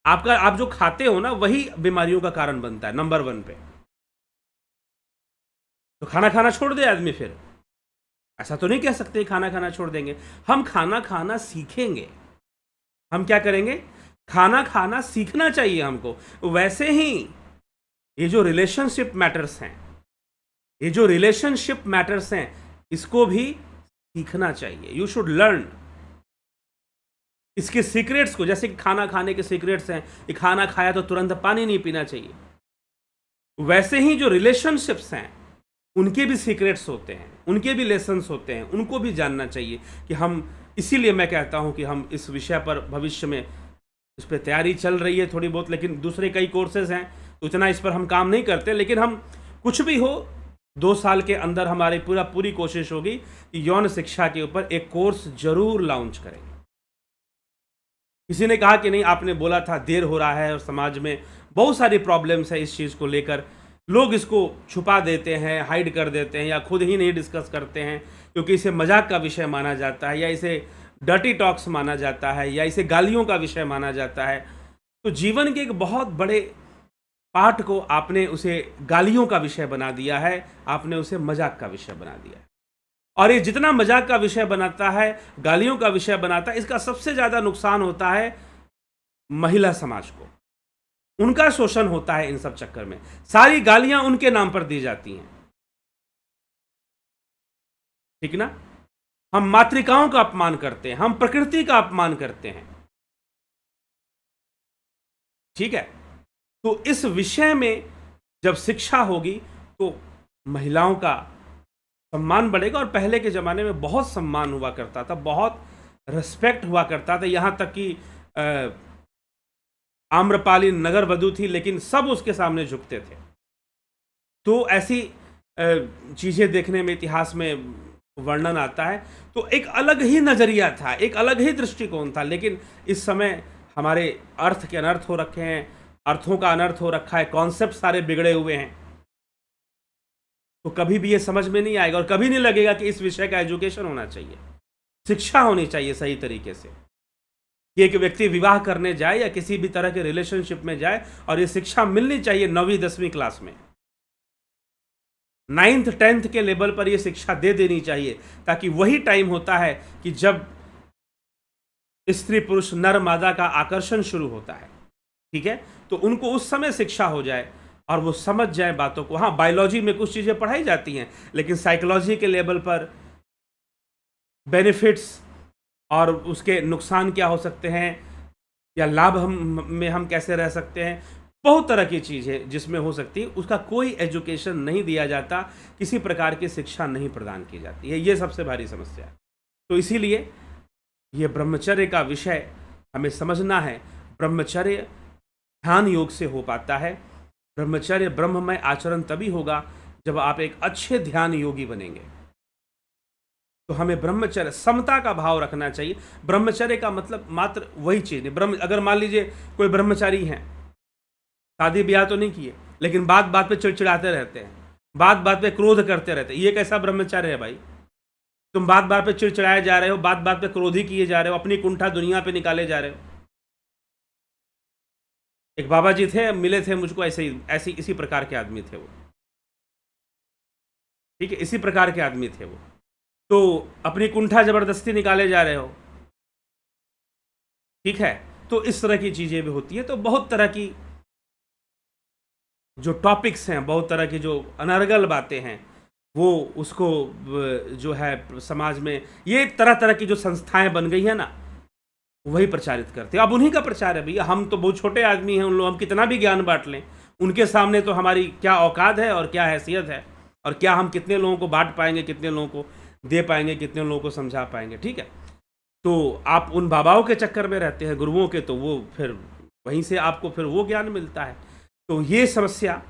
आप जो खाते हो ना वही बीमारियों का कारण बनता है नंबर 1 पे। तो खाना खाना छोड़ दे आदमी, फिर ऐसा तो नहीं कह सकते खाना खाना छोड़ देंगे। हम खाना खाना सीखेंगे। हम क्या करेंगे, खाना खाना सीखना चाहिए हमको। वैसे ही ये जो रिलेशनशिप मैटर्स हैं, ये जो रिलेशनशिप मैटर्स हैं, इसको भी सीखना चाहिए। यू शुड लर्न इसके सीक्रेट्स को। जैसे कि खाना खाने के सीक्रेट्स हैं कि खाना खाया तो तुरंत पानी नहीं पीना चाहिए, वैसे ही जो रिलेशनशिप्स हैं उनके भी सीक्रेट्स होते हैं, उनके भी लेसन्स होते हैं, उनको भी जानना चाहिए कि हम, इसीलिए मैं कहता हूं कि हम इस विषय पर भविष्य में, इस पर तैयारी चल रही है थोड़ी बहुत, लेकिन दूसरे कई कोर्सेज हैं तो इतना इस पर हम काम नहीं करते, लेकिन हम कुछ भी हो 2 साल के अंदर हमारी पूरी कोशिश होगी कि यौन शिक्षा के ऊपर एक कोर्स जरूर लॉन्च करेंगे। किसी ने कहा कि नहीं, आपने बोला था देर हो रहा है और समाज में बहुत सारी प्रॉब्लम्स है इस चीज़ को लेकर, लोग इसको छुपा देते हैं, हाइड कर देते हैं, या खुद ही नहीं डिस्कस करते हैं क्योंकि इसे मजाक का विषय माना जाता है, या इसे डर्टी टॉक्स माना जाता है, या इसे गालियों का विषय माना जाता है। तो जीवन के एक बहुत बड़े पार्ट को आपने उसे गालियों का विषय बना दिया है, आपने उसे मजाक का विषय बना दिया है। और ये जितना मजाक का विषय बनाता है, गालियों का विषय बनाता है, इसका सबसे ज़्यादा नुकसान होता है महिला समाज को। उनका शोषण होता है इन सब चक्कर में, सारी गालियां उनके नाम पर दी जाती हैं, ठीक ना। हम मातृकाओं का अपमान करते हैं, हम प्रकृति का अपमान करते हैं, ठीक है। तो इस विषय में जब शिक्षा होगी तो महिलाओं का सम्मान बढ़ेगा। और पहले के ज़माने में बहुत सम्मान हुआ करता था, बहुत रिस्पेक्ट हुआ करता था, यहाँ तक कि आम्रपाली नगर वधू थी, लेकिन सब उसके सामने झुकते थे। तो ऐसी चीज़ें देखने में इतिहास में वर्णन आता है। तो एक अलग ही नज़रिया था, एक अलग ही दृष्टिकोण था, लेकिन इस समय हमारे अर्थ के अनर्थ हो रखे हैं, अर्थों का अनर्थ हो रखा है, कॉन्सेप्ट सारे बिगड़े हुए हैं। तो कभी भी ये समझ में नहीं आएगा और कभी नहीं लगेगा कि इस विषय का एजुकेशन होना चाहिए, शिक्षा होनी चाहिए सही तरीके से, कि एक व्यक्ति विवाह करने जाए या किसी भी तरह के रिलेशनशिप में जाए और ये शिक्षा मिलनी चाहिए 9वीं 10वीं क्लास में, 9th 10th के लेवल पर ये शिक्षा दे देनी चाहिए, ताकि वही टाइम होता है कि जब स्त्री पुरुष नर मादा का आकर्षण शुरू होता है। ठीक है, तो उनको उस समय शिक्षा हो जाए और वो समझ जाए बातों को। हाँ, बायोलॉजी में कुछ चीज़ें पढ़ाई जाती हैं, लेकिन साइकोलॉजी के लेवल पर बेनिफिट्स और उसके नुकसान क्या हो सकते हैं या लाभ हम कैसे रह सकते हैं, बहुत तरह की चीज़ें जिसमें हो सकती है, उसका कोई एजुकेशन नहीं दिया जाता, किसी प्रकार की शिक्षा नहीं प्रदान की जाती है। ये सबसे भारी समस्या है। तो इसीलिए ये ब्रह्मचर्य का विषय हमें समझना है। ब्रह्मचर्य ध्यान योग से हो पाता है। ब्रह्मचर्य ब्रह्ममय आचरण तभी होगा जब आप एक अच्छे ध्यान योगी बनेंगे। तो हमें ब्रह्मचर्य, समता का भाव रखना चाहिए। ब्रह्मचर्य का मतलब मात्र वही चीज़ नहीं। अगर मान लीजिए कोई ब्रह्मचारी हैं, शादी ब्याह तो नहीं किए, लेकिन बात बात पे चिड़चिड़ाते रहते हैं, बात बात पे क्रोध करते रहते हैं, ये कैसा ब्रह्मचर्य है भाई? तुम बात बात पे चिड़चिड़ाए जा रहे हो, बात बात पे क्रोधी किए जा रहे हो, अपनी कुंठा दुनिया पे निकाले जा रहे हो। एक बाबा जी थे, मिले थे मुझको, ऐसे इसी प्रकार के आदमी थे वो। ठीक है, इसी प्रकार के आदमी थे वो। तो अपनी कुंठा जबरदस्ती निकाले जा रहे हो। ठीक है, तो इस तरह की चीजें भी होती है। तो बहुत तरह की जो टॉपिक्स हैं, बहुत तरह की जो अनर्गल बातें हैं, वो उसको जो है समाज में ये तरह तरह की जो संस्थाएं बन गई हैं ना, वही प्रचारित करते हैं। अब उन्हीं का प्रचार है भैया। हम तो बहुत छोटे आदमी हैं, उन लोग हम कितना भी ज्ञान बांट लें, उनके सामने तो हमारी क्या औकात है और क्या हैसियत है, और क्या हम कितने लोगों को बांट पाएंगे, कितने लोगों को दे पाएंगे, कितने लोगों को समझा पाएंगे। ठीक है, तो आप उन बाबाओं के चक्कर में रहते हैं, गुरुओं के, तो वो फिर वहीं से आपको फिर वो ज्ञान मिलता है। तो ये समस्या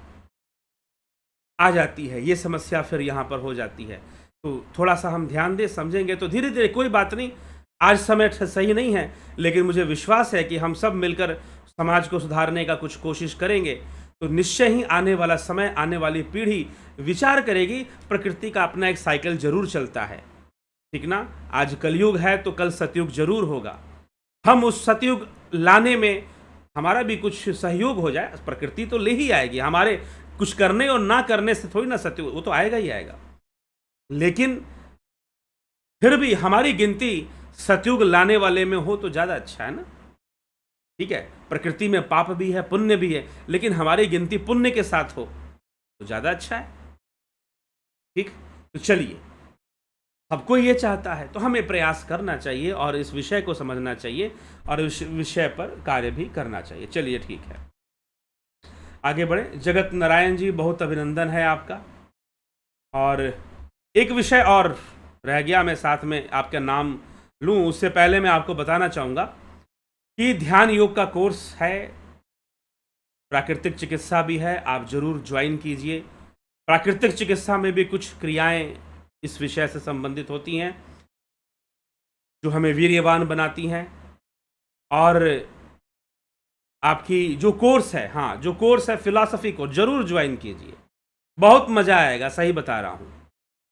आ जाती है, ये समस्या फिर यहाँ पर हो जाती है। तो थोड़ा सा हम ध्यान दें, समझेंगे तो धीरे धीरे, कोई बात नहीं, आज समय सही नहीं है, लेकिन मुझे विश्वास है कि हम सब मिलकर समाज को सुधारने का कुछ कोशिश करेंगे तो निश्चय ही आने वाला समय, आने वाली पीढ़ी विचार करेगी। प्रकृति का अपना एक साइकिल जरूर चलता है, ठीक ना। आज कलयुग है तो कल सतयुग जरूर होगा। हम उस सतयुग लाने में हमारा भी कुछ सहयोग हो जाए, प्रकृति तो ले ही आएगी। हमारे कुछ करने और ना करने से थोड़ी ना सतयुग, वो तो आएगा ही आएगा। लेकिन फिर भी हमारी गिनती सतयुग लाने वाले में हो तो ज़्यादा अच्छा है ना। ठीक है, प्रकृति में पाप भी है, पुण्य भी है, लेकिन हमारी गिनती पुण्य के साथ हो तो ज़्यादा अच्छा है। ठीक, तो चलिए, सबको ये चाहता है तो हमें प्रयास करना चाहिए और इस विषय को समझना चाहिए और इस विषय पर कार्य भी करना चाहिए। चलिए ठीक है, आगे बढ़े। जगत नारायण जी, बहुत अभिनंदन है आपका। और एक विषय और रह गया, मैं साथ में आपका नाम लूँ उससे पहले मैं आपको बताना चाहूँगा कि ध्यान योग का कोर्स है, प्राकृतिक चिकित्सा भी है, आप जरूर ज्वाइन कीजिए। प्राकृतिक चिकित्सा में भी कुछ क्रियाएं इस विषय से संबंधित होती हैं जो हमें वीर्यवान बनाती हैं। और आपकी जो कोर्स है, हाँ जो कोर्स है फिलॉसफी को जरूर ज्वाइन कीजिए, बहुत मज़ा आएगा, सही बता रहा हूँ।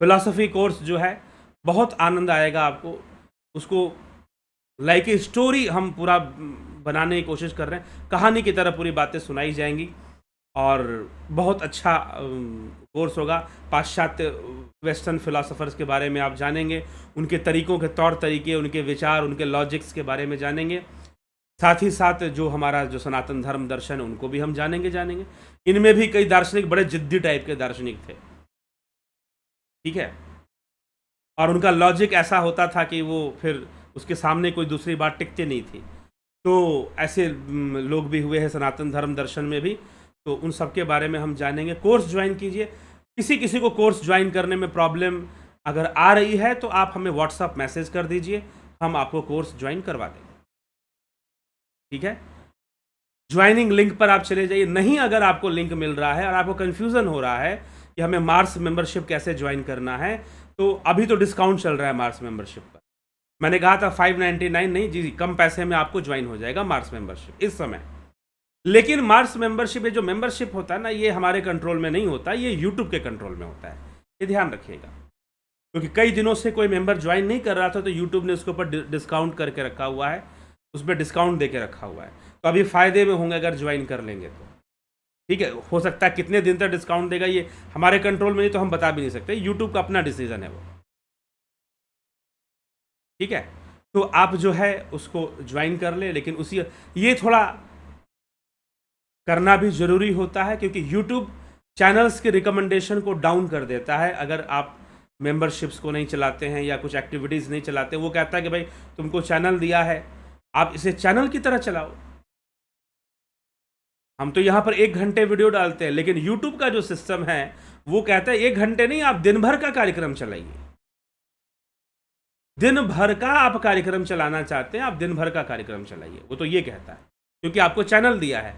फिलॉसफी कोर्स जो है बहुत आनंद आएगा आपको। उसको लाइक ए स्टोरी हम पूरा बनाने की कोशिश कर रहे हैं, कहानी की तरह पूरी बातें सुनाई जाएंगी और बहुत अच्छा कोर्स होगा। पाश्चात्य वेस्टर्न फिलोसोफर्स के बारे में आप जानेंगे, उनके तरीकों के तौर तरीके, उनके विचार, उनके लॉजिक्स के बारे में जानेंगे। साथ ही साथ जो हमारा जो सनातन धर्म दर्शन है उनको भी हम जानेंगे। इनमें भी कई दार्शनिक बड़े जिद्दी टाइप के दार्शनिक थे, ठीक है, और उनका लॉजिक ऐसा होता था कि वो फिर उसके सामने कोई दूसरी बात टिकती नहीं थी। तो ऐसे लोग भी हुए हैं सनातन धर्म दर्शन में भी, तो उन सब के बारे में हम जानेंगे। कोर्स ज्वाइन कीजिए। किसी को कोर्स ज्वाइन करने में प्रॉब्लम अगर आ रही है तो आप हमें व्हाट्सएप मैसेज कर दीजिए, हम आपको कोर्स ज्वाइन करवा देंगे, ठीक है। ज्वाइनिंग लिंक पर आप चले जाइए। नहीं अगर आपको लिंक मिल रहा है और आपको कन्फ्यूज़न हो रहा है कि हमें मार्स मेंबरशिप कैसे ज्वाइन करना है, तो अभी तो डिस्काउंट चल रहा है मार्स मेंबरशिप पर। मैंने कहा था 599 नहीं जी, कम पैसे में आपको ज्वाइन हो जाएगा मार्स मेंबरशिप इस समय। लेकिन मार्स मेंबरशिप, ये जो मेंबरशिप होता है ना, ये हमारे कंट्रोल में नहीं होता, ये यूट्यूब के कंट्रोल में होता है, ये ध्यान रखिएगा। क्योंकि कई दिनों से कोई मेंबर ज्वाइन नहीं कर रहा था, तो यूट्यूब ने उसके ऊपर डिस्काउंट करके रखा हुआ है, उस पर डिस्काउंट दे के रखा हुआ है। तो अभी फ़ायदे में होंगे अगर ज्वाइन कर लेंगे तो, ठीक है। हो सकता है कितने दिन तक डिस्काउंट देगा ये हमारे कंट्रोल में नहीं, तो हम बता भी नहीं सकते, यूट्यूब का अपना डिसीजन है वो, ठीक है। तो आप जो है उसको ज्वाइन कर ले, लेकिन उसी ये थोड़ा करना भी ज़रूरी होता है, क्योंकि यूट्यूब चैनल्स के रिकमेंडेशन को डाउन कर देता है अगर आप मेंबरशिप्स को नहीं चलाते हैं या कुछ एक्टिविटीज़ नहीं चलाते। वो कहता है कि भाई तुमको चैनल दिया है, आप इसे चैनल की तरह चलाओ। हम तो यहाँ पर 1 घंटे वीडियो डालते हैं, लेकिन यूट्यूब का जो सिस्टम है वो कहता है 1 घंटे नहीं, आप दिन भर का कार्यक्रम चलाइए। दिन भर का आप कार्यक्रम चलाना चाहते हैं, आप दिन भर का कार्यक्रम चलाइए, वो तो ये कहता है, क्योंकि आपको चैनल दिया है।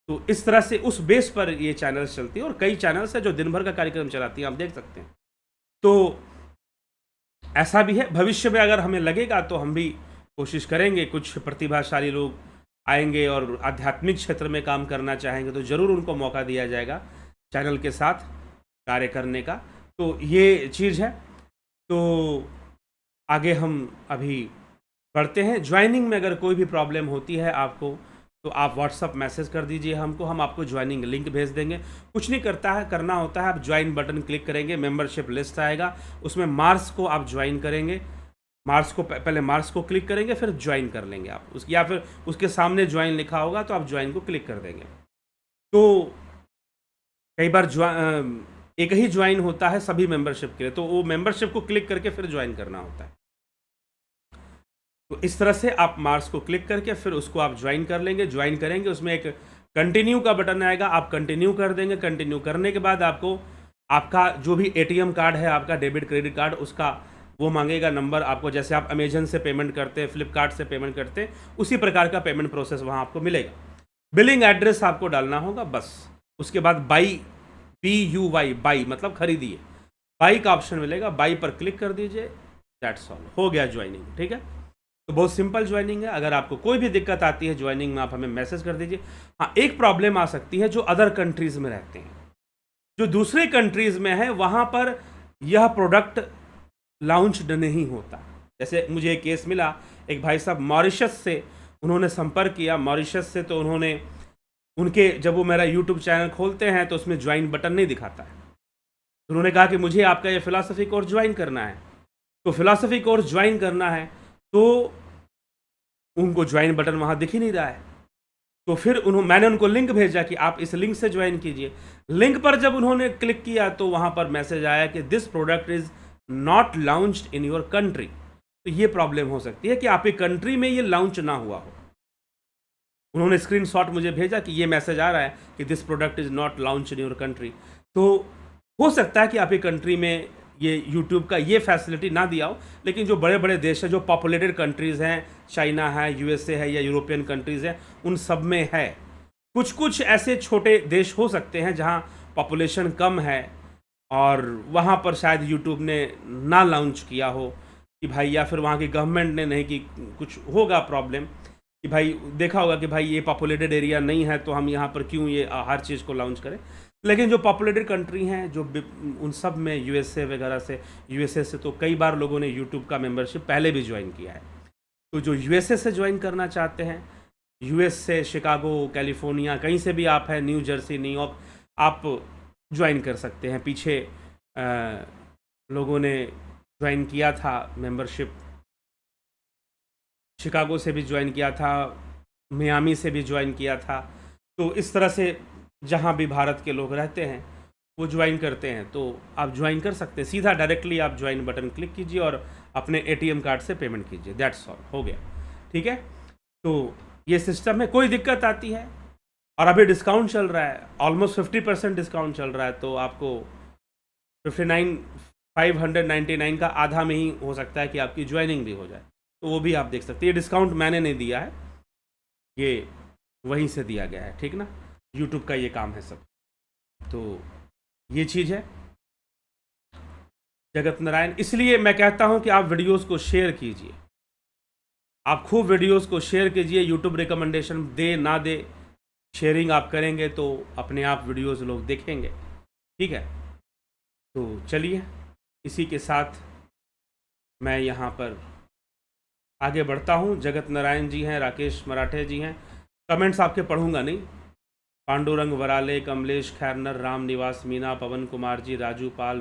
तो इस तरह से उस बेस पर ये चैनल्स चलती है, और कई चैनल्स हैं जो दिन भर का कार्यक्रम चलाती हैं, आप देख सकते हैं। तो ऐसा भी है, भविष्य में अगर हमें लगेगा तो हम भी कोशिश करेंगे, कुछ प्रतिभाशाली लोग आएंगे और आध्यात्मिक क्षेत्र में काम करना चाहेंगे तो ज़रूर उनको मौका दिया जाएगा चैनल के साथ कार्य करने का। तो ये चीज़ है। तो आगे हम अभी बढ़ते हैं। ज्वाइनिंग में अगर कोई भी प्रॉब्लम होती है आपको, तो आप व्हाट्सअप मैसेज कर दीजिए हमको, हम आपको ज्वाइनिंग लिंक भेज देंगे। कुछ नहीं करना होता है, आप ज्वाइन बटन क्लिक करेंगे, मेंबरशिप लिस्ट आएगा, उसमें मार्स को आप ज्वाइन करेंगे। मार्स को पहले मार्स को क्लिक करेंगे, फिर ज्वाइन कर लेंगे आप या फिर उसके सामने ज्वाइन लिखा होगा तो आप ज्वाइन को क्लिक कर देंगे। तो कई बार एक ही ज्वाइन होता है सभी मेंबरशिप के लिए, तो वो मेंबरशिप को क्लिक करके फिर ज्वाइन करना होता है। तो इस तरह से आप मार्स को क्लिक करके फिर उसको आप ज्वाइन कर लेंगे। ज्वाइन करेंगे, उसमें एक कंटिन्यू का बटन आएगा, आप कंटिन्यू कर देंगे। कंटिन्यू करने के बाद आपको आपका जो भी एटीएम कार्ड है, आपका डेबिट क्रेडिट कार्ड, उसका वो मांगेगा नंबर आपको। जैसे आप अमेजन से पेमेंट करते हैं, फ्लिपकार्ट से पेमेंट करते हैं, उसी प्रकार का पेमेंट प्रोसेस वहाँ आपको मिलेगा। बिलिंग एड्रेस आपको डालना होगा बस। उसके बाद बाई, BUY, बाई मतलब खरीदिए, बाई का ऑप्शन मिलेगा, बाई पर क्लिक कर दीजिए, दैट्स ऑल, हो गया ज्वाइनिंग, ठीक है। तो बहुत सिंपल ज्वाइनिंग है। अगर आपको कोई भी दिक्कत आती है ज्वाइनिंग में, आप हमें मैसेज कर दीजिए। हाँ, एक प्रॉब्लम आ सकती है जो अदर कंट्रीज़ में रहते हैं, जो दूसरे कंट्रीज़ में है, वहाँ पर यह प्रोडक्ट लॉन्च्ड नहीं होता। जैसे मुझे एक केस मिला, एक भाई साहब मॉरिशस से उन्होंने संपर्क किया, मॉरिशस से, तो उन्होंने उनके जब वो मेरा यूट्यूब चैनल खोलते हैं तो उसमें ज्वाइन बटन नहीं दिखाता है। तो उन्होंने कहा कि मुझे आपका ये फ़िलासफ़ी कोर्स ज्वाइन करना है। तो फ़िलासफ़ी कोर्स ज्वाइन करना है तो उनको ज्वाइन बटन वहाँ दिख ही नहीं रहा है। तो फिर मैंने उनको लिंक भेजा कि आप इस लिंक से ज्वाइन कीजिए। लिंक पर जब उन्होंने क्लिक किया तो वहाँ पर मैसेज आया कि this product is not launched in your country. तो ये प्रॉब्लम हो सकती है कि आपकी कंट्री में ये लॉन्च ना हुआ हो। उन्होंने स्क्रीनशॉट मुझे भेजा कि ये मैसेज आ रहा है कि this product is not launch in your country. तो हो सकता है कि आपकी कंट्री में ये यूट्यूब का ये फैसिलिटी ना दिया हो, लेकिन जो बड़े बड़े देश हैं, जो पॉपुलेटेड कंट्रीज़ हैं, चाइना है, USA है या यूरोपियन कंट्रीज़ हैं, उन सब में है। कुछ कुछ ऐसे छोटे देश हो सकते हैं जहां पॉपुलेशन कम है और वहां पर शायद यूट्यूब ने ना लॉन्च किया हो कि भाई, या फिर वहाँ की गवर्नमेंट ने नहीं, कि कुछ होगा प्रॉब्लम कि भाई देखा होगा कि भाई ये पॉपुलेटेड एरिया नहीं है तो हम यहाँ पर क्यों ये हर चीज़ को लॉन्च करें। लेकिन जो पॉपुलेटेड कंट्री हैं, जो उन सब में USA वगैरह से, USA से तो कई बार लोगों ने यूट्यूब का मेंबरशिप पहले भी ज्वाइन किया है। तो जो USA से ज्वाइन करना चाहते हैं, US से, शिकागो, कैलिफोर्निया, कहीं से भी आप हैं, न्यू जर्सी, न्यूयॉर्क, आप ज्वाइन कर सकते हैं। पीछे लोगों ने ज्वाइन किया था मेंबरशिप, शिकागो से भी ज्वाइन किया था, मियामी से भी ज्वाइन किया था। तो इस तरह से जहाँ भी भारत के लोग रहते हैं वो ज्वाइन करते हैं, तो आप ज्वाइन कर सकते हैं। सीधा डायरेक्टली आप ज्वाइन बटन क्लिक कीजिए और अपने ATM कार्ड से पेमेंट कीजिए, दैट्स ऑल, हो गया, ठीक है। तो ये सिस्टम है। कोई दिक्कत आती है, और अभी डिस्काउंट चल रहा है, ऑलमोस्ट 50% डिस्काउंट चल रहा है, तो आपको 599 का आधा में ही हो सकता है कि आपकी ज्वाइनिंग भी हो जाए, तो वो भी आप देख सकते हैं। ये डिस्काउंट मैंने नहीं दिया है, ये वहीं से दिया गया है, ठीक ना। यूट्यूब का ये काम है सब। तो ये चीज़ है जगत नारायण। इसलिए मैं कहता हूं कि आप वीडियोस को शेयर कीजिए, आप खूब वीडियोस को शेयर कीजिए। यूट्यूब रिकमेंडेशन दे ना दे, शेयरिंग आप करेंगे तो अपने आप वीडियोस लोग देखेंगे, ठीक है। तो चलिए, इसी के साथ मैं यहाँ पर आगे बढ़ता हूँ। जगत नारायण जी हैं, राकेश मराठे जी हैं। कमेंट्स आपके पढ़ूंगा नहीं। पांडुरंग वराले, कमलेश खैरनर, राम निवास मीना, पवन कुमार जी, राजू पाल,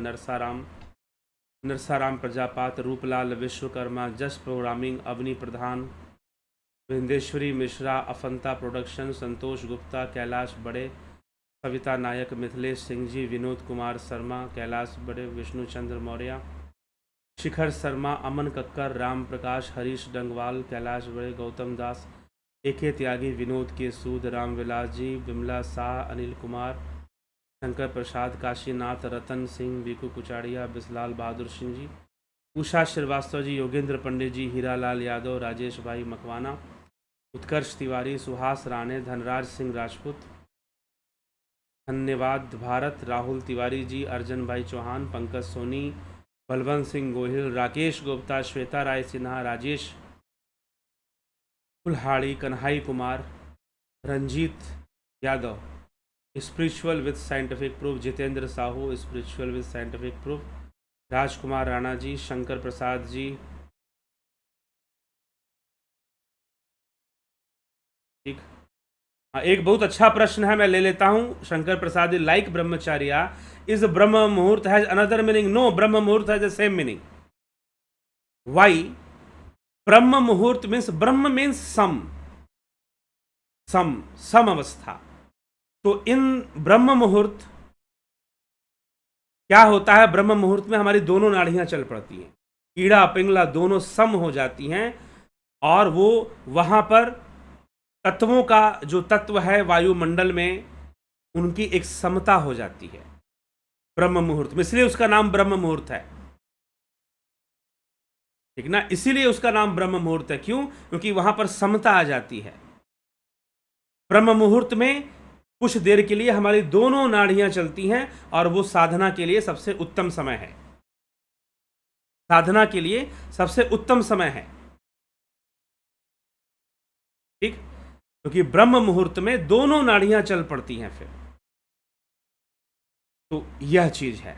नरसाराम प्रजापात, रूपलाल विश्वकर्मा, जस प्रोग्रामिंग, अवनी प्रधान, विंदेश्वरी मिश्रा, अफंता प्रोडक्शन, संतोष गुप्ता, कैलाश बड़े, सविता नायक, मिथिलेश सिंह जी, विनोद कुमार शर्मा, कैलाश बड़े, विष्णु चंद्र मौर्य, शिखर शर्मा, अमन कक्कर, राम प्रकाश, हरीश डंगवाल, कैलाश बड़े, गौतम दास, एके त्यागी, विनोद के सूद, रामविलास जी, बिमला शाह, अनिल कुमार, शंकर प्रसाद, काशीनाथ, रतन सिंह, बीकू कुचाड़िया, बिसलाल बहादुर सिंह जी, उषा श्रीवास्तव जी, योगेंद्र पंडित जी, हीरालाल यादव, राजेश भाई मकवाना, उत्कर्ष तिवारी, सुहास राणे, धनराज सिंह राजपूत, धन्यवाद भारत, राहुल तिवारी जी, अर्जन भाई चौहान, पंकज सोनी, बलवंत सिंह गोहिल, राकेश गुप्ता, श्वेता राय सिन्हा, राजेश कुल्हाड़ी, Kanhai Kumar, Ranjit Yadav, spiritual with scientific proof, Jitendra Sahu, spiritual with scientific proof, Rajkumar Rana ji, Shankar Prasad ji, ठीक। एक बहुत अच्छा प्रश्न है, मैं ले लेता हूं। Shankar Prasad ji, like brahmacharya is Brahma muhurta has another meaning? No, Brahma muhurta has the same meaning. Why? Brahma muhurta means, Brahma means सम अवस्था। तो इन ब्रह्म मुहूर्त क्या होता है? ब्रह्म मुहूर्त में हमारी दोनों नाड़ियां चल पड़ती हैं, कीड़ा पिंगला दोनों सम हो जाती हैं, और वो वहां पर तत्वों का जो तत्व है वायुमंडल में, उनकी एक समता हो जाती है ब्रह्म मुहूर्त में। इसलिए उसका नाम ब्रह्म मुहूर्त है, ठीक ना। इसीलिए उसका नाम ब्रह्म मुहूर्त है। क्यों? क्योंकि वहां पर समता आ जाती है। ब्रह्म मुहूर्त में कुछ देर के लिए हमारी दोनों नाड़ियां चलती हैं, और वो साधना के लिए सबसे उत्तम समय है। साधना के लिए सबसे उत्तम समय है, ठीक। क्योंकि ब्रह्म मुहूर्त में दोनों नाड़ियां चल पड़ती हैं फिर। तो यह चीज है।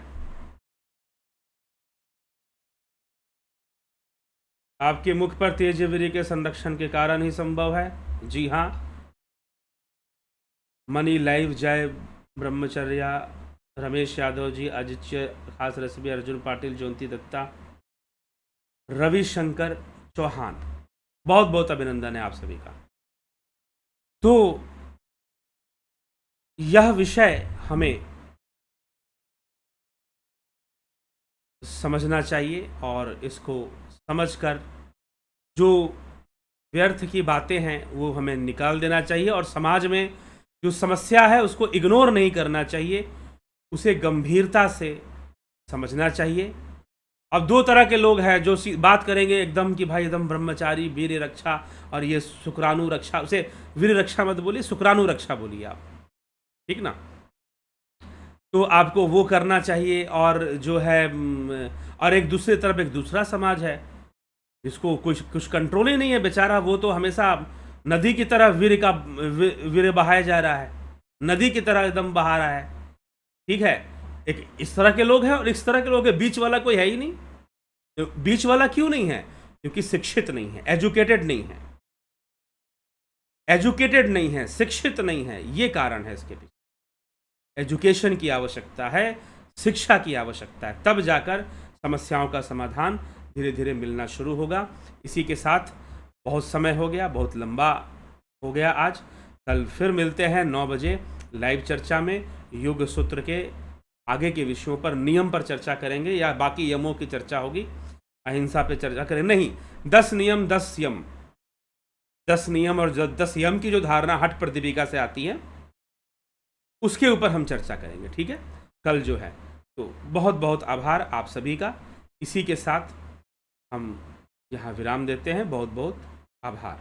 आपके मुख पर तेजवीर्य के संरक्षण के कारण ही संभव है। जी हाँ। मनी लाइव, जय ब्रह्मचर्या, रमेश यादव जी, आदित्य खास रेसिपी, अर्जुन पाटिल, ज्योति दत्ता, रविशंकर चौहान, बहुत बहुत अभिनंदन है आप सभी का। तो यह विषय हमें समझना चाहिए, और इसको समझकर जो व्यर्थ की बातें हैं वो हमें निकाल देना चाहिए, और समाज में जो समस्या है उसको इग्नोर नहीं करना चाहिए, उसे गंभीरता से समझना चाहिए। अब दो तरह के लोग हैं जो बात करेंगे एकदम कि भाई एकदम ब्रह्मचारी, वीर रक्षा, और ये शुक्राणु रक्षा, उसे वीर रक्षा मत बोलिए, शुक्राणु रक्षा बोलिए आप, ठीक ना। तो आपको वो करना चाहिए। और जो है, और एक दूसरी तरफ एक दूसरा समाज है जिसको कुछ कंट्रोल ही नहीं है बेचारा, वो तो हमेशा नदी की तरह वीर बहाया जा रहा है, नदी की तरह एकदम बहा रहा है, ठीक है। एक इस तरह के लोग हैं, और इस तरह के लोग हैं, बीच वाला कोई है ही नहीं। तो बीच वाला क्यों नहीं है? क्योंकि शिक्षित नहीं है, एजुकेटेड नहीं है, एजुकेटेड नहीं है, शिक्षित नहीं है, ये कारण है इसके पीछे। एजुकेशन की आवश्यकता है, शिक्षा की आवश्यकता है, तब जाकर समस्याओं का समाधान धीरे धीरे मिलना शुरू होगा। इसी के साथ बहुत समय हो गया, बहुत लंबा हो गया आज। कल फिर मिलते हैं 9 बजे लाइव चर्चा में। युग सूत्र के आगे के विषयों पर, नियम पर चर्चा करेंगे, या बाकी यमों की चर्चा होगी, अहिंसा पे चर्चा करें नहीं, 10 नियम 10 यम, 10 नियम और 10 यम की जो धारणा हठ प्रदीपिका से आती है, उसके ऊपर हम चर्चा करेंगे, ठीक है, कल जो है। तो बहुत बहुत आभार आप सभी का। इसी के साथ हम यहाँ विराम देते हैं। बहुत बहुत आभार।